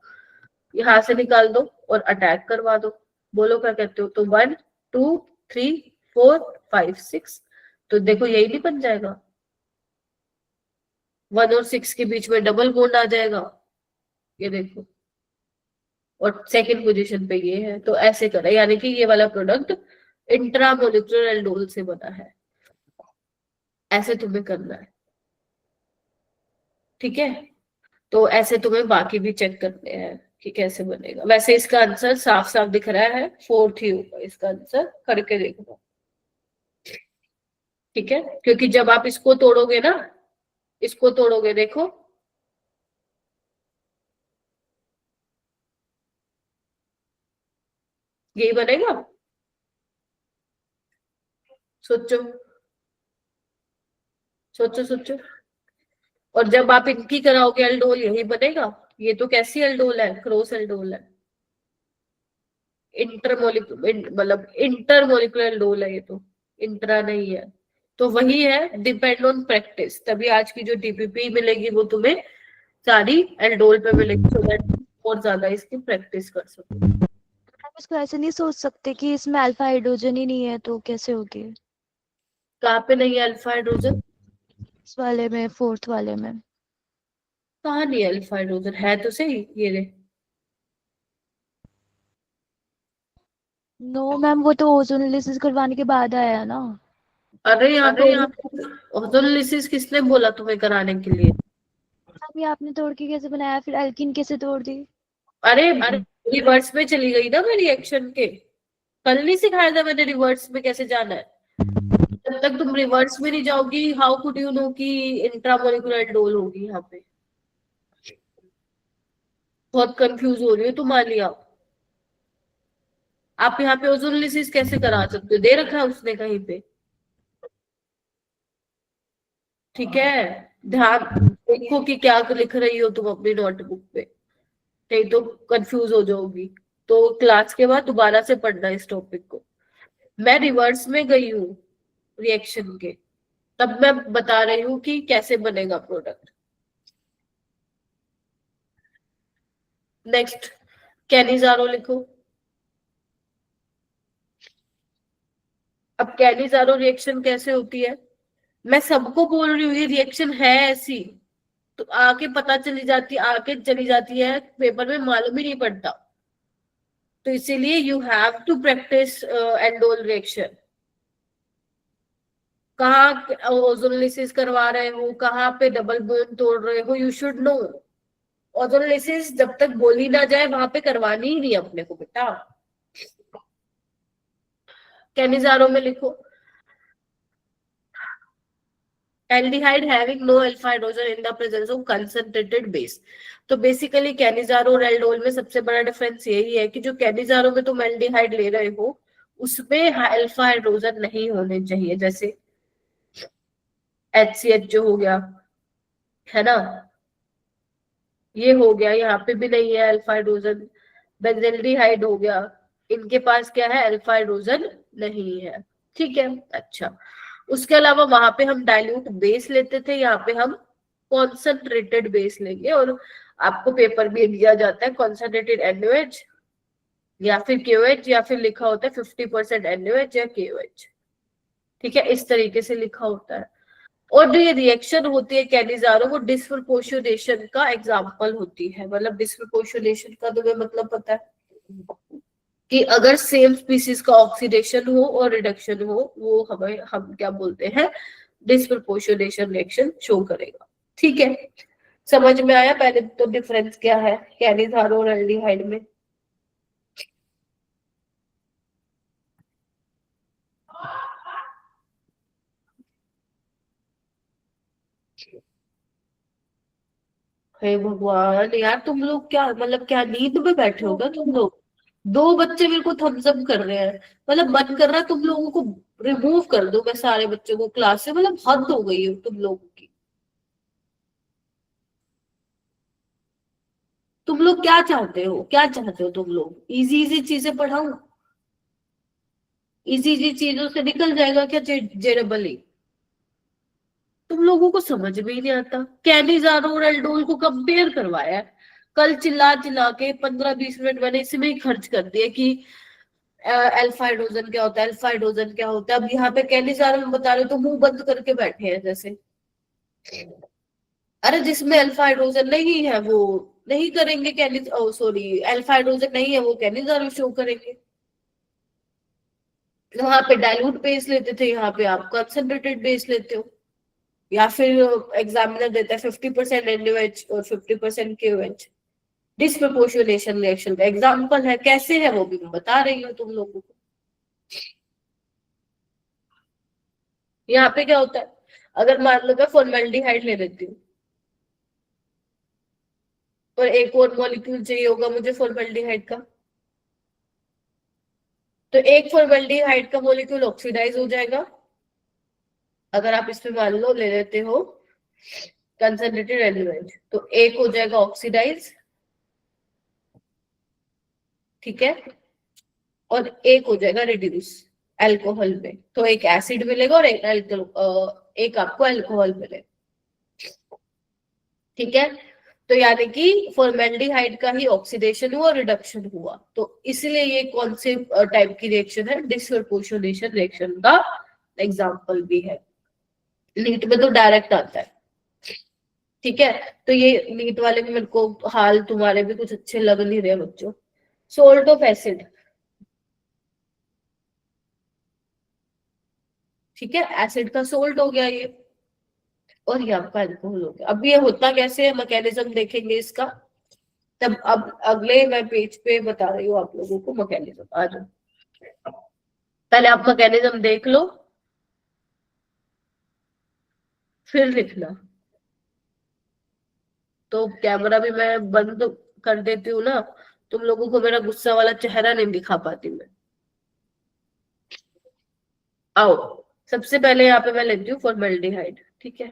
यहाँ से निकाल दो और अटैक करवा दो। बोलो क्या कहते हो? तो 1 2 3 4 5 6, तो देखो यही नहीं बन जाएगा? 1 और 6 के बीच में डबल बॉन्ड आ जाएगा, ये देखो। और सेकंड पोजीशन पे ये है, तो ऐसे करें, यानी कि ये वाला प्रोडक्ट इंट्रामोलिकुलर एल्डोल से बना है। ऐसे तुम्हें करना है, ठीक है? तो ऐसे तुम्हें बाकी भी चेक करने हैं कि कैसे बनेगा। वैसे इसका आंसर साफ साफ दिख रहा है, 4th ही होगा इसका आंसर, करके देखो, ठीक है? क्योंकि जब आप इसको तोड़ोगे ना, इसको तोड़ोगे देखो, यही बनेगा। सोचो सोचो सोचो। और जब आप इनकी कराओगे एल्डोल, यही बनेगा। ये तो कैसी एल्डोल है? क्रॉस एल्डोल है, मतलब इंटरमोलिकुलर एल्डोल है ये तो, इंट्रा नहीं है। तो वही है, डिपेंड ऑन प्रैक्टिस। तभी आज की जो DPP मिलेगी वो तुम्हें सारी एल्डोल पे मिलेगी, सो दैट और ज्यादा इसकी प्रैक्टिस कर सको। हम इसको ऐसे नहीं सोच सकते कि इसमें अल्फा हाइड्रोजन ही नहीं है तो कैसे होगी? कहाँ पे नहीं है अल्फा हाइड्रोजन? इस वाले में, 4th वाले में। कहाँ नहीं है अल्फा हाइड्रोजन? है तो सही ये रे। नो मैम वो तो ओजोनोलिसिस करवाने के बाद आया ना। अरे यहाँ पे ओजोनोलिसिस किसने बोला तुम्हें कराने के लिए? अभी आपने तोड़ के कैसे बनाया, फिर एल्किन कैसे तोड़ दी? अरे रिवर्स में चली गई ना मैं रिएक्शन के, कल नहीं सिखाया था मैंने रिवर्स में कैसे जाना है? जब तक तुम रिवर्स में नहीं जाओगी, हाउ कुड यू नो कि इंट्रामोलिकुलर एल्डोल होगी यहाँ पे? बहुत कंफ्यूज हो रही हो तुम आलिया। आप यहाँ पे ओजोनोलिसिस कैसे करा सकते हो, दे रखा है उसने कहीं पे। ठीक है, ध्यान देखो कि क्या लिख रही हो तुम अपनी नोटबुक पे, नहीं तो कंफ्यूज हो जाओगी। तो क्लास के बाद दोबारा से पढ़ना इस टॉपिक को। मैं रिवर्स में गई हूँ रिएक्शन के, तब मैं बता रही हूँ कि कैसे बनेगा प्रोडक्ट। नेक्स्ट, कैनिजारो लिखो। अब कैनिजारो रिएक्शन कैसे होती है, मैं सबको बोल रही हूँ ये रिएक्शन है ऐसी, तो आके पता चली जाती, आके चली जाती है पेपर में, मालूम ही नहीं पड़ता। तो इसीलिए you have to practice aldol reaction. कहाँ ओजोनोलिसिस करवा रहे हो, कहाँ पे डबल बॉन्ड तोड़ रहे हो, यू शुड नो। ओजोनोलिसिस जब तक बोली ना जाए वहां पे करवानी ही नहीं अपने को बेटा। कैनिजारो में लिखो, aldehyde having no alpha hydrogen in the presence of concentrated base. तो बेसिकली कैनिजारो और एल्डोल में सबसे बड़ा डिफरेंस यही है कि जो कैनिजारो में तुम एल्डिहाइड ले रहे हो उसमें अल्फा हाइड्रोजन नहीं होने चाहिए, जैसे HCH जो हो गया है ना, ये हो गया, यहाँ पे भी नहीं है अल्फा हाइड्रोजन। बेंजल्डिहाइड हो गया, इनके पास क्या है, अल्फा हाइड्रोजन नहीं है। ठीक है, अच्छा। उसके अलावा वहां पे हम डाइल्यूट बेस लेते थे, यहाँ पे हम कॉन्सेंट्रेटेड बेस लेंगे। और आपको पेपर में दिया जाता है कॉन्सेंट्रेटेड NaOH या फिर KOH, या फिर लिखा होता है 50% NaOH या KOH। ठीक है, इस तरीके से लिखा होता है। और जो ये रिएक्शन होती है कैनिजारो, वो डिसप्रपोर्शनेशन का एग्जाम्पल होती है। मतलब डिसप्रपोर्शनेशन का तुम्हें मतलब पता है कि अगर सेम स्पीसीज का ऑक्सीडेशन हो और रिडक्शन हो, वो हम क्या बोलते हैं, डिसप्रपोर्शनेशन रिएक्शन शो करेगा। ठीक है, समझ में आया पहले तो डिफरेंस क्या है कैनिजारो और एल्डिहाइड में। हे भगवान यार, तुम लोग क्या मतलब, क्या नींद में बैठे हो क्या तुम लोग। दो बच्चे मेरे को थम्स अप कर रहे हैं, मतलब मन कर रहा है तुम लोगों को रिमूव कर दो मैं सारे बच्चों को क्लास से, मतलब हद हो गई है तुम लोगों की। तुम लोग क्या चाहते हो, क्या चाहते हो तुम लोग, इजी इजी चीजें पढ़ाऊं, इजी इजी चीजों से निकल जाएगा क्या जेरेबली। तुम लोगों को समझ में ही नहीं आता। कैनिजारो और एल्डोल को कंपेयर करवाया है, कल चिल्ला चिल्ला के 15-20 मिनट मैंने इसमें ही खर्च कर दिए कि अल्फा हाइड्रोजन क्या होता है, अल्फा हाइड्रोजन क्या होता है। अब यहाँ पे कैनिजारो में बता रहे हो तो मुंह बंद करके बैठे हैं जैसे। अरे जिसमें अल्फा हाइड्रोजन नहीं है वो नहीं करेंगे कैनिज, सॉरी अल्फा हाइड्रोजन नहीं है वो कैनिजारो शो करेंगे। वहां पे डाइल्यूट बेस लेते थे, यहाँ पे आप कंसंट्रेटेड बेस लेते हो। या फिर एग्जामिनर देता है 50% NaOH और 50% KOH। डिसप्रपोर्शनेशन रिएक्शन का एग्जाम्पल है, कैसे है वो भी मैं बता रही हूँ तुम लोगों को। यहाँ पे क्या होता है, अगर मान लो मैं फॉर्मेल्डिहाइड ले लेती हूँ और एक और मॉलिक्यूल चाहिए होगा मुझे फॉर्मेल्डिहाइड का, तो एक फॉर्मेल्डिहाइड का मॉलिक्यूल ऑक्सीडाइज हो जाएगा। अगर आप इसमें मान लो ले लेते हो कंसंट्रेटेड NaOH, तो एक हो जाएगा ऑक्सीडाइज, ठीक है, और एक हो जाएगा रिड्यूस अल्कोहल में। तो एक एसिड मिलेगा और एक आपको अल्कोहल मिलेगा। ठीक है, तो यानी कि फॉर्मेल्डिहाइड का ही ऑक्सीडेशन हुआ, रिडक्शन हुआ। तो इसलिए ये कौन से टाइप की रिएक्शन है, डिसप्रपोर्शनेशन रिएक्शन का एग्जांपल भी है। नीट में तो डायरेक्ट आता है। ठीक है, तो ये नीट वाले में मेरे को हाल तुम्हारे भी कुछ अच्छे लग नहीं रहे बच्चों। सोल्ट ऑफ एसिड, ठीक है, एसिड का सोल्ट हो गया ये, और ये आपका अल्कोहल हो गया। अब ये होता कैसे है, मैकेनिज्म देखेंगे इसका, तब अब अगले मैं पेज पे बता रही हूँ आप लोगों को मैकेनिज्म। आ जाओ, पहले आप मैकेनिज्म देख लो फिर लिखना। तो कैमरा भी मैं बंद कर देती हूँ ना, तुम लोगों को मेरा गुस्सा वाला चेहरा नहीं दिखा पाती मैं। आओ सबसे पहले यहाँ पे मैं लेती हूँ फॉर्मेल्डिहाइड, ठीक है।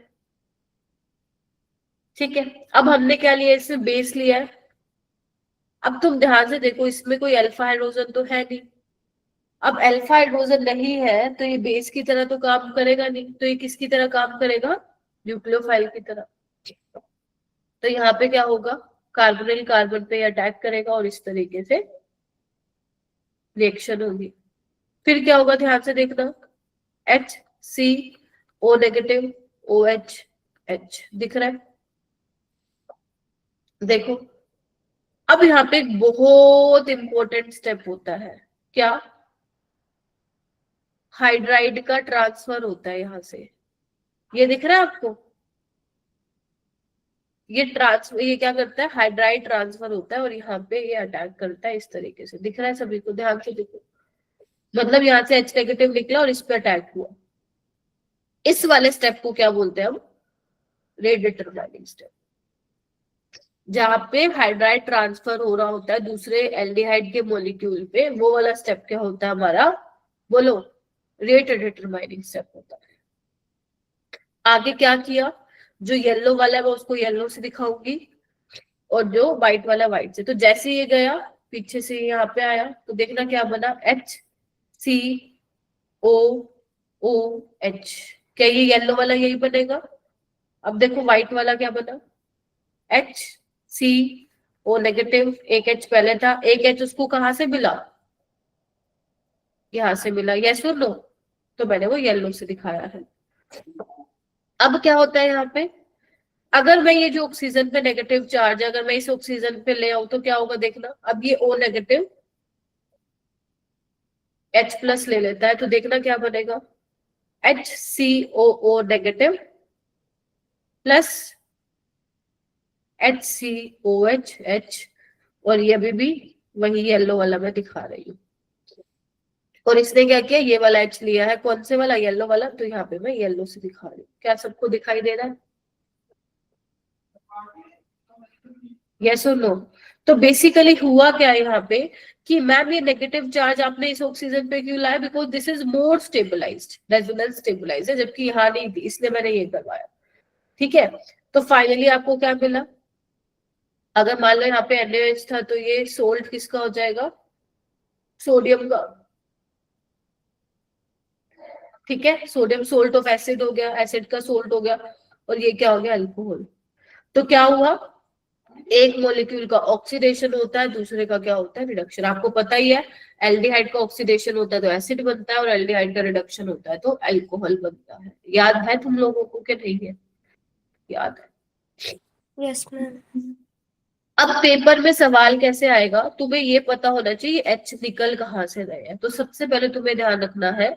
ठीक है, अब हमने क्या लिया, इसमें बेस लिया है। अब तुम ध्यान से देखो, इसमें कोई अल्फा हाइड्रोजन तो है नहीं। अब अल्फा हाइड्रोजन नहीं है तो ये बेस की तरह तो काम करेगा नहीं, तो ये किसकी तरह काम करेगा, न्यूक्लियोफाइल की तरह। तो यहाँ पे क्या होगा, कार्बोनिल कार्बन पे अटैक करेगा और इस तरीके से रिएक्शन होगी। फिर क्या होगा, ध्यान से देखना, HCO नेगेटिव OH H दिख रहा है, देखो। अब यहाँ पे एक बहुत इंपॉर्टेंट स्टेप होता है, क्या, हाइड्राइड का ट्रांसफर होता है यहाँ से, ये दिख रहा है आपको, ये क्या करता है, हाइड्राइड ट्रांसफर होता है और यहाँ पे ये अटैक करता है इस तरीके से, दिख रहा है सभी को, ध्यान से देखो। मतलब यहाँ से H नेगेटिव निकला और इस पे अटैक हुआ। इस वाले स्टेप को क्या बोलते हैं हम, रेट डिटरमाइनिंग स्टेप। जहां पे हाइड्राइड ट्रांसफर हो रहा होता है दूसरे एल्डिहाइड के मॉलिक्यूल पे, वो वाला स्टेप क्या होता है हमारा, बोलो, रेट डिटरमाइनिंग स्टेप होता है। आगे क्या किया, जो येलो वाला है वो उसको येलो से दिखाऊंगी और जो व्हाइट वाला व्हाइट से। तो जैसे ये गया पीछे से यहाँ पे आया तो देखना क्या बना, HCOOH। क्या ये येलो वाला यही बनेगा। अब देखो व्हाइट वाला क्या बना, HCO नेगेटिव, एक H पहले था, एक H उसको कहां से मिला, यहां से मिला, यस और नो, तो मैंने वो येलो से दिखाया है। अब क्या होता है यहाँ पे, अगर मैं ये जो ऑक्सीजन पे नेगेटिव चार्ज है, अगर मैं इस ऑक्सीजन पे ले आऊं तो क्या होगा, देखना। अब ये O नेगेटिव H प्लस ले लेता है तो देखना क्या बनेगा, HCOO negative plus HCOH H, और ये भी वही येलो वाला मैं दिखा रही हूँ। और इसने क्या किया, ये वाला H लिया है, कौन से वाला, येलो वाला, तो यहाँ पे मैं येलो से दिखा रही हूँ। क्या सबको दिखाई दे रहा है, यस और नो। तो बेसिकली हुआ क्या है यहाँ पे कि मैम ये नेगेटिव चार्ज आपने इस ऑक्सीजन पे क्यों लाया, because this is more stabilised, resonance stabilised है, जबकि यहाँ नहीं थी, इसलिए मैंने ये करवाया। ठीक है, तो फाइनली आपको क्या मिला, अगर मान लो यहाँ पे NaOH था तो ये सोल्ट किसका हो जाएगा, सोडियम का। ठीक है, सोडियम सोल्ट ऑफ एसिड हो गया, एसिड का सोल्ट हो गया, और ये क्या हो गया, अल्कोहल। तो क्या हुआ, एक मॉलिक्यूल का ऑक्सीडेशन होता है, दूसरे का क्या होता है, रिडक्शन। आपको पता ही है, एल्डिहाइड का ऑक्सीडेशन होता है तो एसिड बनता है, और एल्डिहाइड का रिडक्शन होता है तो अल्कोहल बनता है। याद है तुम लोगों को कि नहीं है, याद है, यस मैम। अब पेपर में सवाल कैसे आएगा, तुम्हें ये पता होना चाहिए H निकल कहाँ से रहे हैं। तो सबसे पहले तुम्हें ध्यान रखना है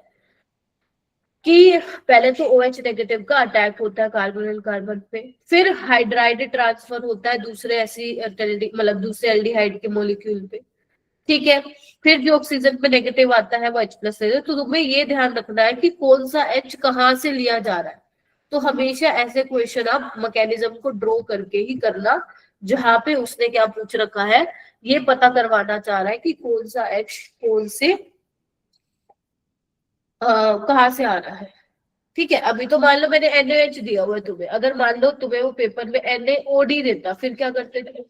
कि पहले तो OH नेगेटिव का अटैक होता है कार्बोनिल कार्बन पे, फिर हाइड्राइड ट्रांसफर होता है दूसरे मतलब दूसरे एल्डिहाइड के मॉलिक्यूल पे। ठीक है, फिर जो ऑक्सीजन पे नेगेटिव आता है वो H प्लस ले, तो तुम्हें ये ध्यान रखना है कि कौन सा H कहाँ से लिया जा रहा है। तो हमेशा ऐसे क्वेश्चन आप मैकेनिज्म को ड्रॉ करके ही करना, जहां पे उसने क्या पूछ रखा है, ये पता करवाना चाह रहा है कि कौन सा H कौन से कहाँ से आ रहा है। ठीक है, अभी तो मान लो मैंने NaOH दिया हुआ है तुम्हें, अगर मान लो तुम्हें वो पेपर में NaOD देता, फिर क्या करते थे,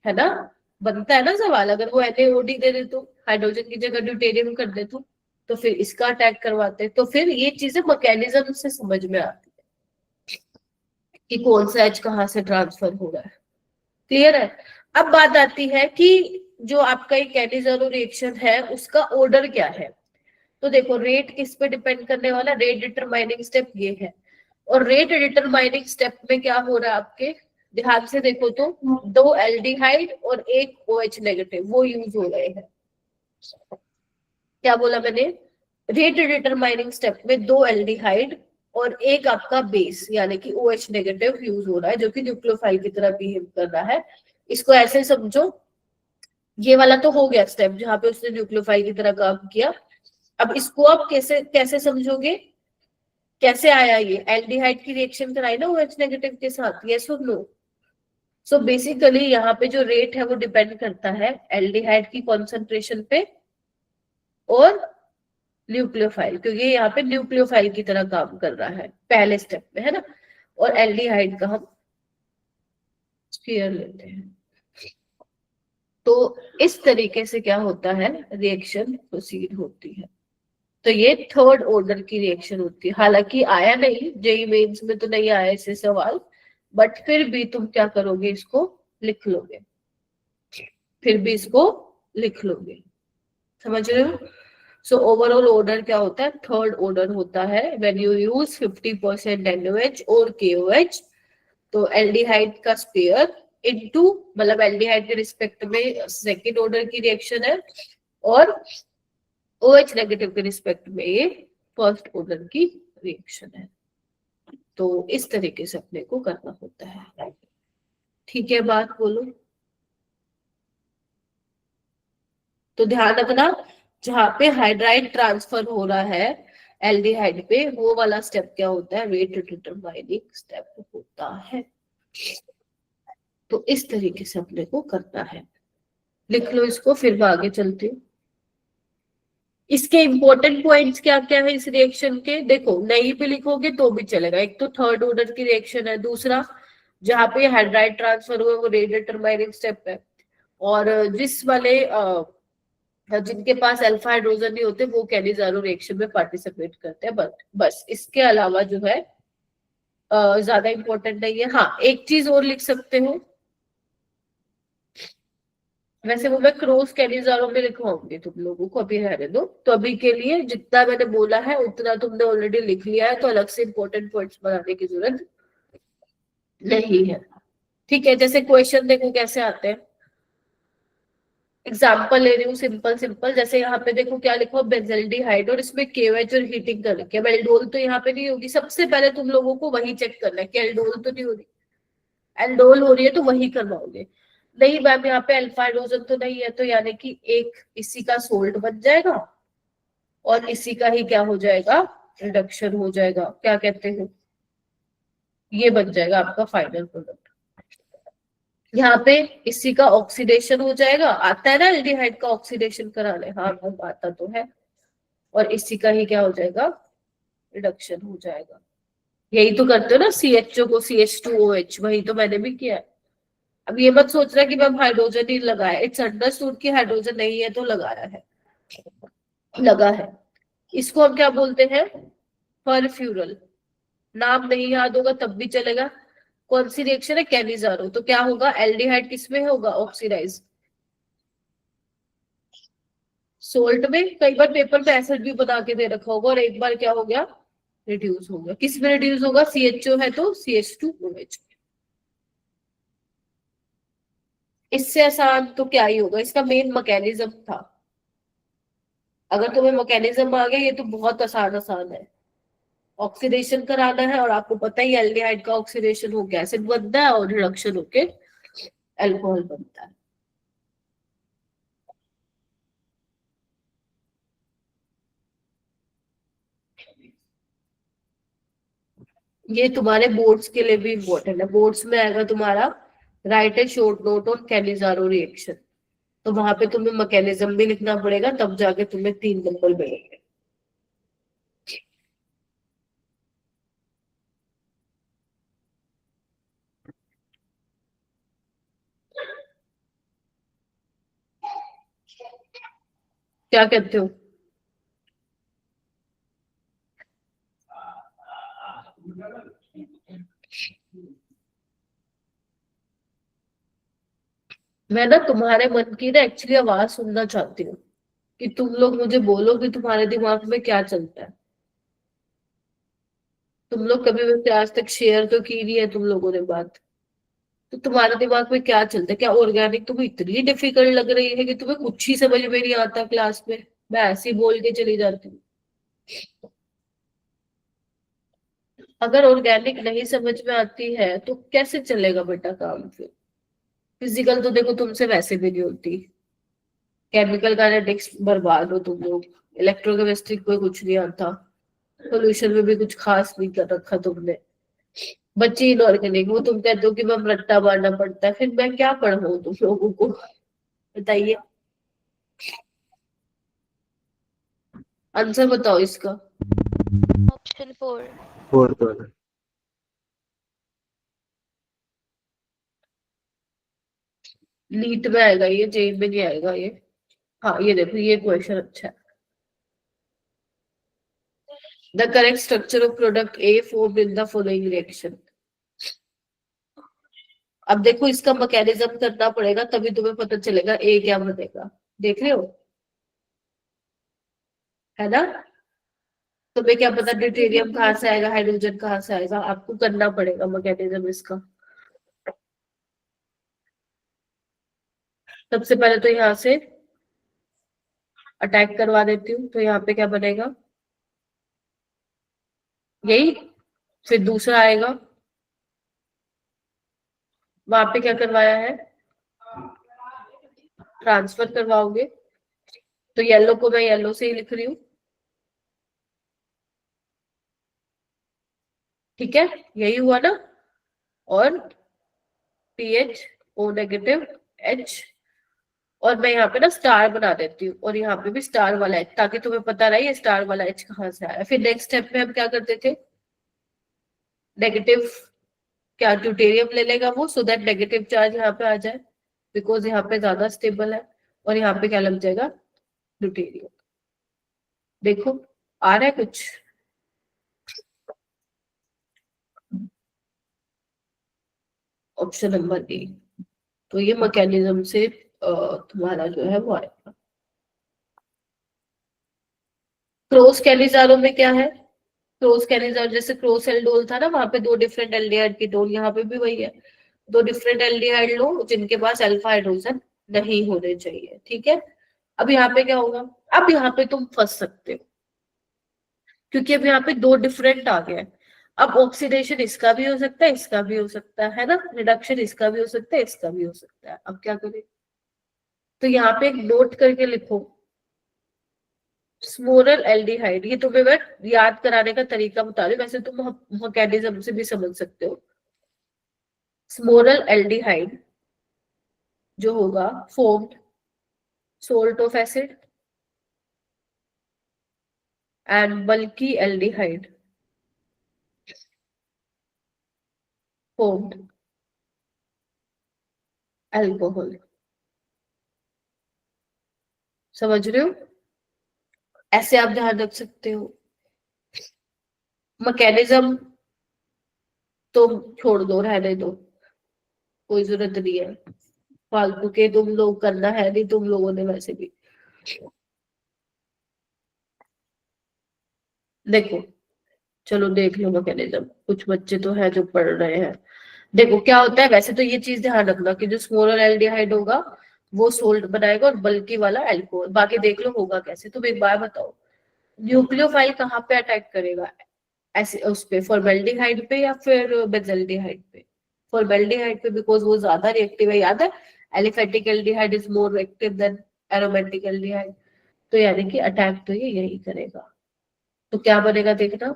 है ना, बनता है ना सवाल, अगर वो NaOD दे दे तो हाइड्रोजन की जगह ड्यूटेरियम कर दे तो फिर इसका अटैक करवाते। तो फिर ये चीजें मैकेनिज्म से समझ में आती है कि कौन सा H कहाँ से ट्रांसफर हो रहा है। क्लियर है। अब बात आती है कि जो आपका एक कैनिजरो रिएक्शन है उसका ऑर्डर क्या है। तो देखो रेट किस पे डिपेंड करने वाला, रेट डिटरमाइनिंग स्टेप ये है, और रेट डिटरमाइनिंग स्टेप में क्या हो रहा है आपके, ध्यान से देखो तो 2 एल्डिहाइड और एक OH नेगेटिव वो यूज हो रहे हैं। क्या बोला मैंने, रेट डिटरमाइनिंग स्टेप में 2 एल्डिहाइड और एक आपका बेस यानी कि OH नेगेटिव यूज हो रहा है, जो कि न्यूक्लियोफाइल की तरह बिहेव कर रहा है। इसको ऐसे समझो, ये वाला तो हो गया स्टेप जहां पे उसने न्यूक्लियोफाइल की तरह काम किया। अब इसको आप कैसे कैसे समझोगे, कैसे आया ये, एल्डिहाइड की रिएक्शन कराई ना OH नेगेटिव के साथ, यस और नो। सो बेसिकली यहाँ पे जो रेट है वो डिपेंड करता है एल्डिहाइड की कॉन्सेंट्रेशन पे और न्यूक्लियोफाइल, क्योंकि ये यहाँ पे न्यूक्लियोफाइल की तरह काम कर रहा है पहले स्टेप में, है ना। और एल्डिहाइड का हम स्फीयर लेते हैं। तो इस तरीके से क्या होता है, रिएक्शन प्रोसीड होती है। तो ये थर्ड ऑर्डर की रिएक्शन होती है। हालांकि आया नहीं, जेई मेंस में तो नहीं आया ऐसे सवाल, बट फिर भी तुम क्या करोगे, इसको लिख लोगे, फिर भी इसको लिख लोगे, समझ रहे हो। सो ओवरऑल ऑर्डर क्या होता है, थर्ड ऑर्डर होता है व्हेन यू यूज 50% NaOH और KOH। तो एल्डिहाइड का स्पेयर इनटू, मतलब एल्डिहाइड के रिस्पेक्ट में सेकंड ऑर्डर की रिएक्शन है, और OH नेगेटिव के रिस्पेक्ट में ये फर्स्ट ऑर्डर की रिएक्शन है। तो इस तरीके से अपने को करना होता है। ठीक है, बात बोलो। तो ध्यान रखना, जहां पे हाइड्राइड ट्रांसफर हो रहा है एल्डिहाइड पे, वो वाला स्टेप क्या होता है, रेट डिटरमाइनिंग स्टेप होता है। तो इस तरीके से अपने को करना है, लिख लो इसको, फिर मैं आगे चलती हूँ। इसके इंपॉर्टेंट पॉइंट्स क्या क्या है इस रिएक्शन के, देखो नहीं भी लिखोगे तो भी चलेगा। एक तो थर्ड ऑर्डर की रिएक्शन है, दूसरा जहां पे हाइड्राइड ट्रांसफर हुआ वो रेट डिटरमाइनिंग स्टेप है, और जिस वाले जिनके पास अल्फा हाइड्रोजन नहीं होते वो कैलिज़ारो रिएक्शन में पार्टिसिपेट करते हैं। बट बस इसके अलावा जो है ज्यादा इंपॉर्टेंट नहीं है। हाँ, एक चीज और लिख सकते हो, वैसे वो मैं क्रॉस कैलिज़ारो में लिखवाऊंगी तुम लोगों को, अभी रहने दो। तो अभी के लिए जितना मैंने बोला है उतना तुमने ऑलरेडी लिख लिया है, तो अलग से इंपॉर्टेंट पॉइंट्स बनाने की जरूरत नहीं है। ठीक है, जैसे क्वेश्चन देखो कैसे आते हैं, एग्जाम्पल ले रही हूँ सिंपल सिंपल। जैसे यहाँ पे देखो क्या लिखो, बेंजल्डिहाइड, और इसमें KOH और हीटिंग कर रखी है। एल्डोल तो यहाँ पे नहीं होगी, सबसे पहले तुम लोगों को वही चेक करना है कि एल्डोल तो नहीं हो रही। एल्डोल हो रही है तो वही करवाओगे। नहीं मैम यहाँ पे अल्फा हाइड्रोजन तो नहीं है, तो यानी कि एक इसी का सोल्ट बन जाएगा और इसी का ही क्या हो जाएगा, रिडक्शन हो जाएगा। क्या कहते हो, ये बन जाएगा आपका फाइनल प्रोडक्ट। यहाँ पे इसी का ऑक्सीडेशन हो जाएगा, आता है ना एल्डिहाइड का ऑक्सीडेशन कराने, हाँ मैम आता तो है, और इसी का ही क्या हो जाएगा, रिडक्शन हो जाएगा। यही तो करते हो ना CHO को CH2OH, वही तो मैंने भी किया है। अब ये मत सोच रहा कि मैम हाइड्रोजन ही लगाया, इट्स अंडरस्टूड कि हाइड्रोजन नहीं है तो लगाया है, लगा है। इसको हम क्या बोलते हैं, परफ्यूरल। नाम नहीं याद होगा तब भी चलेगा। कौन सी रिएक्शन है, कैलिज़ारो। तो क्या होगा, एल्डिहाइड किसमें होगा, ऑक्सीडाइज सोल्ट में। कई बार पेपर पे एसिड भी बना के दे रखा होगा, और एक बार क्या हो गया, रिड्यूस हो गया। किस में रिड्यूस होगा, CHO है तो CH2OH। इससे आसान तो क्या ही होगा, इसका मेन मैकेनिज्म था। अगर तुम्हें मैकेनिज्म आ गया, ये तो बहुत आसान आसान है। ऑक्सीडेशन कराना है, और आपको पता ही एल्डिहाइड का ऑक्सीडेशन होकर एसिड बनता है, और रिडक्शन होके अल्कोहल बनता है। ये तुम्हारे बोर्ड्स के लिए भी इम्पोर्टेंट है। बोर्ड्स में आएगा तुम्हारा write a short note on Cannizzaro reaction, तो वहां पे तुम्हें मैकेनिज्म भी लिखना पड़ेगा, तब जाके तुम्हें 3 नंबर मिलेंगे। क्या कहते हो, मैं ना तुम्हारे मन की ना एक्चुअली आवाज सुनना चाहती हूँ, कि तुम लोग मुझे बोलो कि तुम्हारे दिमाग में क्या चलता है। तुम लोग कभी वैसे आज तक शेयर तो की नहीं है तुम लोगों ने बात, तो तुम्हारे दिमाग में क्या चलता है। क्या ऑर्गेनिक तुम्हें इतनी डिफिकल्ट लग रही है कि तुम्हें कुछ ही समझ में नहीं आता क्लास में, मैं ऐसे ही बोल के चली जाती हूँ। अगर ऑर्गेनिक नहीं समझ में आती है तो कैसे चलेगा बेटा काम फिर। फिजिकल तो देखो तुमसे वैसे भी नहीं होती, केमिकल काइनेटिक्स बर्बाद हो तुम लोग, इलेक्ट्रोकेमिस्ट्री कोई कुछ नहीं आता, सोल्यूशन में भी कुछ खास नहीं कर रखा तुमने। बच्ची इनऑर्गेनिक, वो तुम कहते हो कि मैम रट्टा मारना पड़ता है, फिर मैं क्या पढ़ाऊं तुम लोगों को, बताइए। आंसर बताओ इसका। ऑप्शन 4। फोर्थ वाला। नीट में आएगा ये, जेई में नहीं आएगा ये। हाँ ये देखो, ये क्वेश्चन अच्छा है। The correct structure of product A formed in the following reaction. अब देखो इसका मैकेनिज्म करना पड़ेगा, तभी तुम्हें पता चलेगा ए क्या बनेगा। देख रहे हो, है ना? तुम्हें क्या पता ड्यूटेरियम कहाँ से आएगा, हाइड्रोजन कहाँ से आएगा, आपको करना पड़ेगा मैकेनिज्म इसका। सबसे पहले तो यहाँ से अटैक करवा देती हूँ, तो यहाँ पे क्या बनेगा, यही। फिर दूसरा आएगा, वहां पे क्या करवाया है, ट्रांसफर करवाओगे। तो येलो को मैं येलो से ही लिख रही हूँ, ठीक है, यही हुआ ना। और पीएच ओ नेगेटिव एच, और मैं यहाँ पे ना स्टार बना देती हूँ, और यहाँ पे भी स्टार वाला एच, ताकि तुम्हें पता रहे ये स्टार वाला एच कहाँ से आया। फिर नेक्स्ट स्टेप में हम क्या करते थे, नेगेटिव क्या ड्यूटेरियम ले लेगा वो, सो दैट नेगेटिव चार्ज यहाँ पे आ जाए, बिकॉज यहाँ पे ज्यादा स्टेबल है, और यहाँ पे क्या लग जाएगा, ड्यूटेरियम। देखो आ रहा है कुछ। ऑप्शन नंबर ए, तो ये मैकेनिज्म से तुम्हारा जो है वो आएगा। क्रॉस कैलिजारो में क्या है, क्रॉस कैलिजारो जैसे क्रॉस एल्डोल था ना, वहां पे दो डिफरेंट एल्डिहाइड की टोन, यहाँ पे भी वही है, दो डिफरेंट एल्डिहाइड लो जिनके पास अल्फा हाइड्रोजन नहीं होने चाहिए, ठीक है। अब यहाँ पे क्या होगा, अब यहाँ पे तुम फंस सकते हो, क्योंकि अब यहाँ पे दो डिफरेंट आ गया है। अब ऑक्सीडेशन इसका भी हो सकता है, इसका भी हो सकता है ना, रिडक्शन इसका भी हो सकता है, इसका भी हो सकता है। अब क्या करें, तो यहाँ पे एक नोट करके लिखो, स्मोरल एल्डिहाइड। ये तुम्हें मैं याद कराने का तरीका बता रही हूँ, वैसे तुम मैकेनिज्म से भी समझ सकते हो। स्मोरल एल्डिहाइड जो होगा formed salt of acid and bulky aldehyde formed alcohol. समझ रहे हो, ऐसे आप ध्यान रख सकते हो। मैकेनिज्म तो छोड़ दो, रहने दो, कोई जरूरत नहीं है, फालतू के तुम लोग करना है नहीं तुम लोगों ने वैसे भी। देखो चलो देख लो मैकेनिज्म, कुछ बच्चे तो है जो पढ़ रहे हैं। देखो क्या होता है, वैसे तो ये चीज ध्यान रखना कि जो स्मॉलर एल्डिहाइड होगा वो सोल्ट बनाएगा और बल्कि वाला अल्कोहल। बाकी देख लो होगा कैसे। तुम एक बार बताओ, न्यूक्लियोफाइल कहाँ पे अटैक करेगा, ऐसे उस पे फॉर्मेल्डिहाइड पे या फिर बेंजल्डिहाइड पे? फॉर्मेल्डिहाइड पे, बिकॉज वो ज्यादा रिएक्टिव है, याद है, aliphatic aldehyde is more reactive than aromatic aldehyde. तो यानी कि अटैक तो ये यही करेगा। तो क्या बनेगा देखना,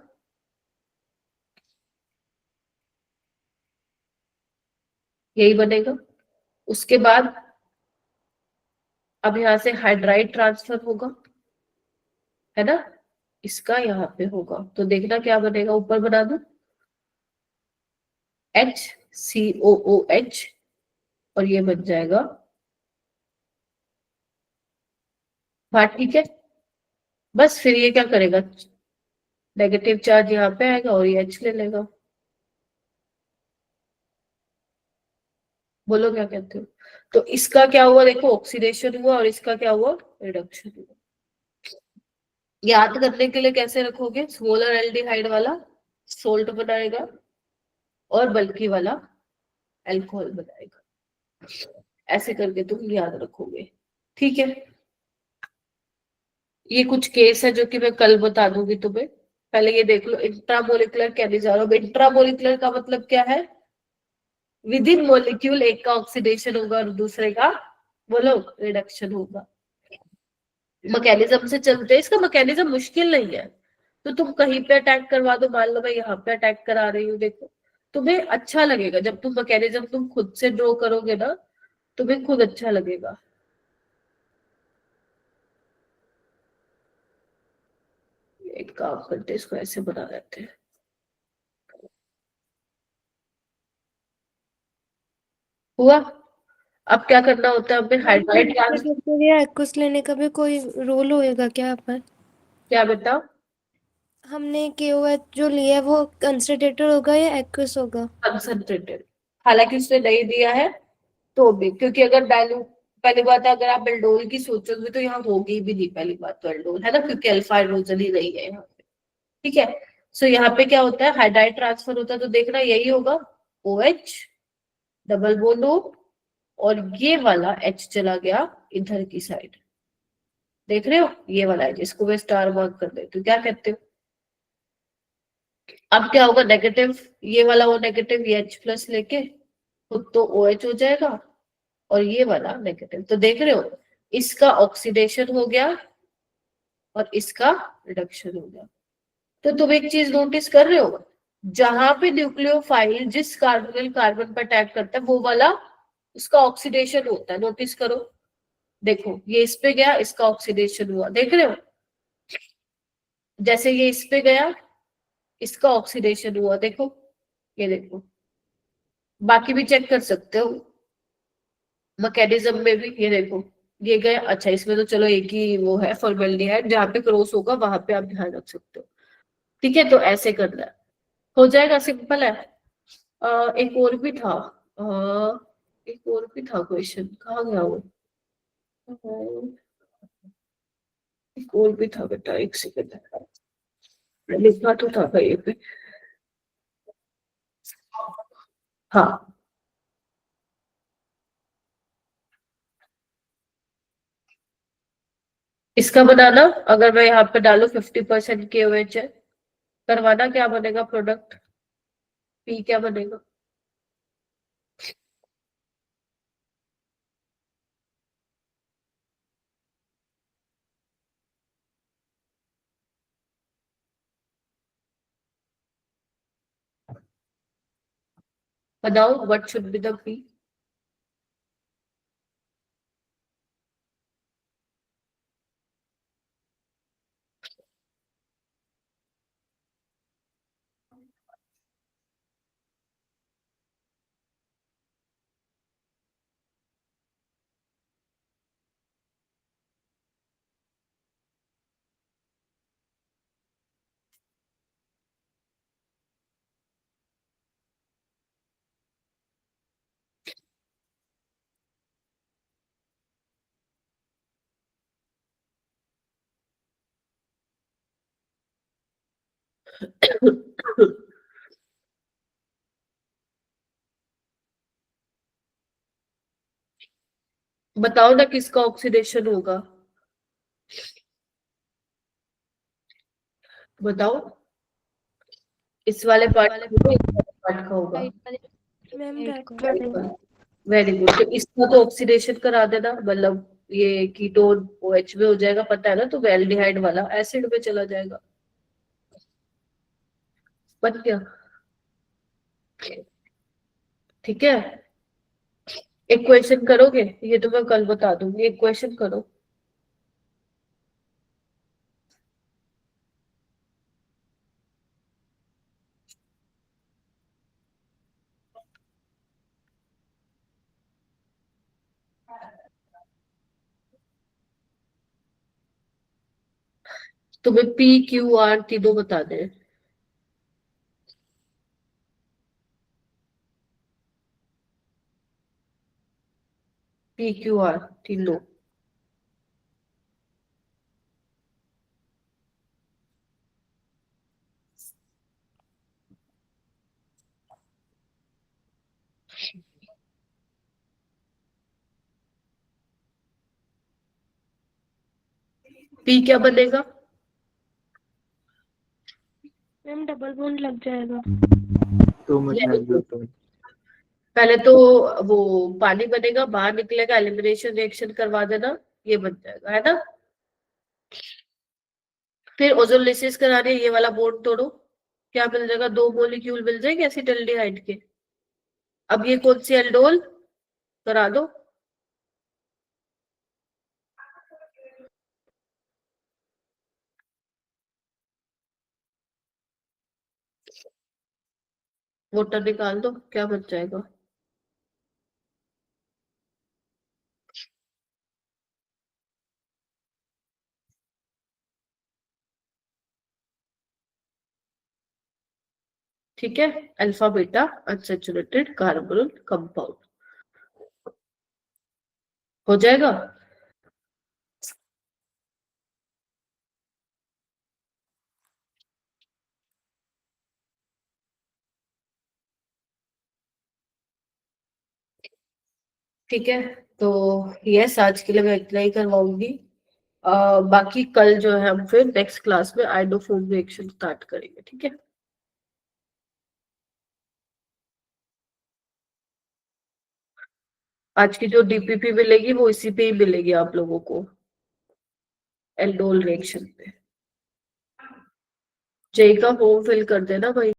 यही बनेगा। उसके बाद अब यहाँ से हाइड्राइड ट्रांसफर होगा, है ना, इसका यहाँ पे होगा, तो देखना क्या बनेगा, ऊपर बना दो HCOOH, और ये बन जाएगा, बात ठीक है। बस फिर ये क्या करेगा, नेगेटिव चार्ज यहाँ पे आएगा और ये H ले लेगा। बोलो क्या कहते हो। तो इसका क्या हुआ, देखो ऑक्सीडेशन हुआ, और इसका क्या हुआ, रिडक्शन हुआ। याद करने के लिए कैसे रखोगे, स्मॉलर एल्डिहाइड वाला सोल्ट बनाएगा और बल्कि वाला अल्कोहल बनाएगा, ऐसे करके तुम याद रखोगे, ठीक है। ये कुछ केस है जो कि मैं कल बता दूंगी तुम्हें। पहले ये देख लो, इंट्रामोलिकुलर कैलिजारो। इंट्रामोलिकुलर का मतलब क्या है, विद इन मोलिक्यूल एक का ऑक्सीडेशन होगा और दूसरे का बोलो रिडक्शन होगा। मैकेनिज्म से चलते हैं, इसका मैकेनिज्म मुश्किल नहीं है। तो तुम कहीं पे अटैक करवा दो, मान लो मैं यहाँ पे अटैक करा रही हूँ, देखो तुम्हें अच्छा लगेगा जब तुम मैकेनिज्म तुम खुद से ड्रॉ करोगे ना, तुम्हें खुद अच्छा लगेगा। एक काम करते हैं, इसको ऐसे बना लेते हैं। हुआ? अब क्या करना होता है हमें? हाइड्राइड एक्वस लेने का भी कोई रोल होएगा क्या यहाँ पर? क्या बेटा? हमने KOH जो लिया है वो कंसंट्रेटेड होगा या एक्वस होगा? कंसंट्रेटेड, हालांकि उसने नहीं दिया है तो भी, क्योंकि अगर वैल्यू, पहली बात है अगर आप एल्डोल की सोचोगे तो यहाँ होगी भी नहीं, पहली बात तो एल्डोल है ना, क्योंकि अल्फा हाइड्रोजन ही नहीं है यहाँ पे। ठीक है, सो यहाँ पे क्या होता है, हाइड्राइड ट्रांसफर होता है, तो देखना यही होगा, OH डबल बॉन्ड O, और ये वाला H चला गया इधर की साइड, देख रहे हो, ये वाला है जिसको वे स्टार मार्क कर देते हो, क्या कहते हो? अब क्या होगा, नेगेटिव, ये वाला वो नेगेटिव, ये H प्लस लेके खुद तो OH हो जाएगा, और ये वाला नेगेटिव, तो देख रहे हो इसका ऑक्सीडेशन हो गया और इसका रिडक्शन हो गया। तो तुम एक चीज नोटिस कर रहे हो, जहां पे न्यूक्लियोफाइल जिस कार्बोनिल कार्बन पर अटैक करता है वो वाला उसका ऑक्सीडेशन होता है, नोटिस करो, देखो ये इस पे गया, इसका ऑक्सीडेशन हुआ, देख रहे हो, जैसे ये इस पे गया, इसका ऑक्सीडेशन हुआ, देखो, ये देखो, बाकी भी चेक कर सकते हो मैकेनिज्म में भी, ये देखो, ये गए, अच्छा इसमें तो चलो एक ही वो है फॉर्मेल्डिहाइड, जहाँ पे क्रॉस होगा वहां पे आप ध्यान रख सकते हो। ठीक है, तो ऐसे करना है, हो जाएगा, सिंपल है। एक और भी था, एक और भी था क्वेश्चन, कहाँ गया वो? एक और भी था बेटा, एक सेकंड, लिखना तो था कहीं पे, हाँ, इसका बनाना, अगर मैं यहाँ पे डालू 50% KOH है, करवाना क्या बनेगा प्रोडक्ट, P क्या बनेगा? बताओ, what should be the P? बताओ ना किसका ऑक्सीडेशन होगा, बताओ, इस वाले पार्ट का होगा। मैम वेरी गुड, तो इसका तो ऑक्सीडेशन करा देना, मतलब ये कीटोन OH में हो जाएगा, पता है ना, तो एल्डिहाइड वाला एसिड में चला जाएगा, बन गया। ठीक है, एक क्वेश्चन करोगे, ये तो मैं कल बता दूंगी, एक क्वेश्चन करो। तुम्हें PQR तीनों बता दे, PQR तीनों, P क्या बनेगा? मैम डबल बॉन्ड लग जाएगा। पहले तो वो पानी बनेगा, बाहर निकलेगा, एलिमिनेशन रिएक्शन करवा देना, ये बन जाएगा, है ना। फिर ओजोलिसिस करानी है, ये वाला बॉन्ड तोड़ो, क्या मिल जाएगा, 2 मॉलिक्यूल मिल जाएंगे एसिटाल्डिहाइड के। अब ये कौन सी एल्डोल, करा दो, वाटर निकाल दो, क्या बच जाएगा? ठीक है, alpha beta unsaturated carbonyl compound हो जाएगा। ठीक है, तो यस आज के लिए मैं इतना ही करवाऊंगी। बाकी कल जो है हम फिर नेक्स्ट क्लास में आइडोफोम रिएक्शन स्टार्ट करेंगे। ठीक है, आज की जो डीपीपी मिलेगी वो इसी पे ही मिलेगी आप लोगों को, एल्डोल रिएक्शन पे। जेई का फॉर्म फिल कर देना भाई।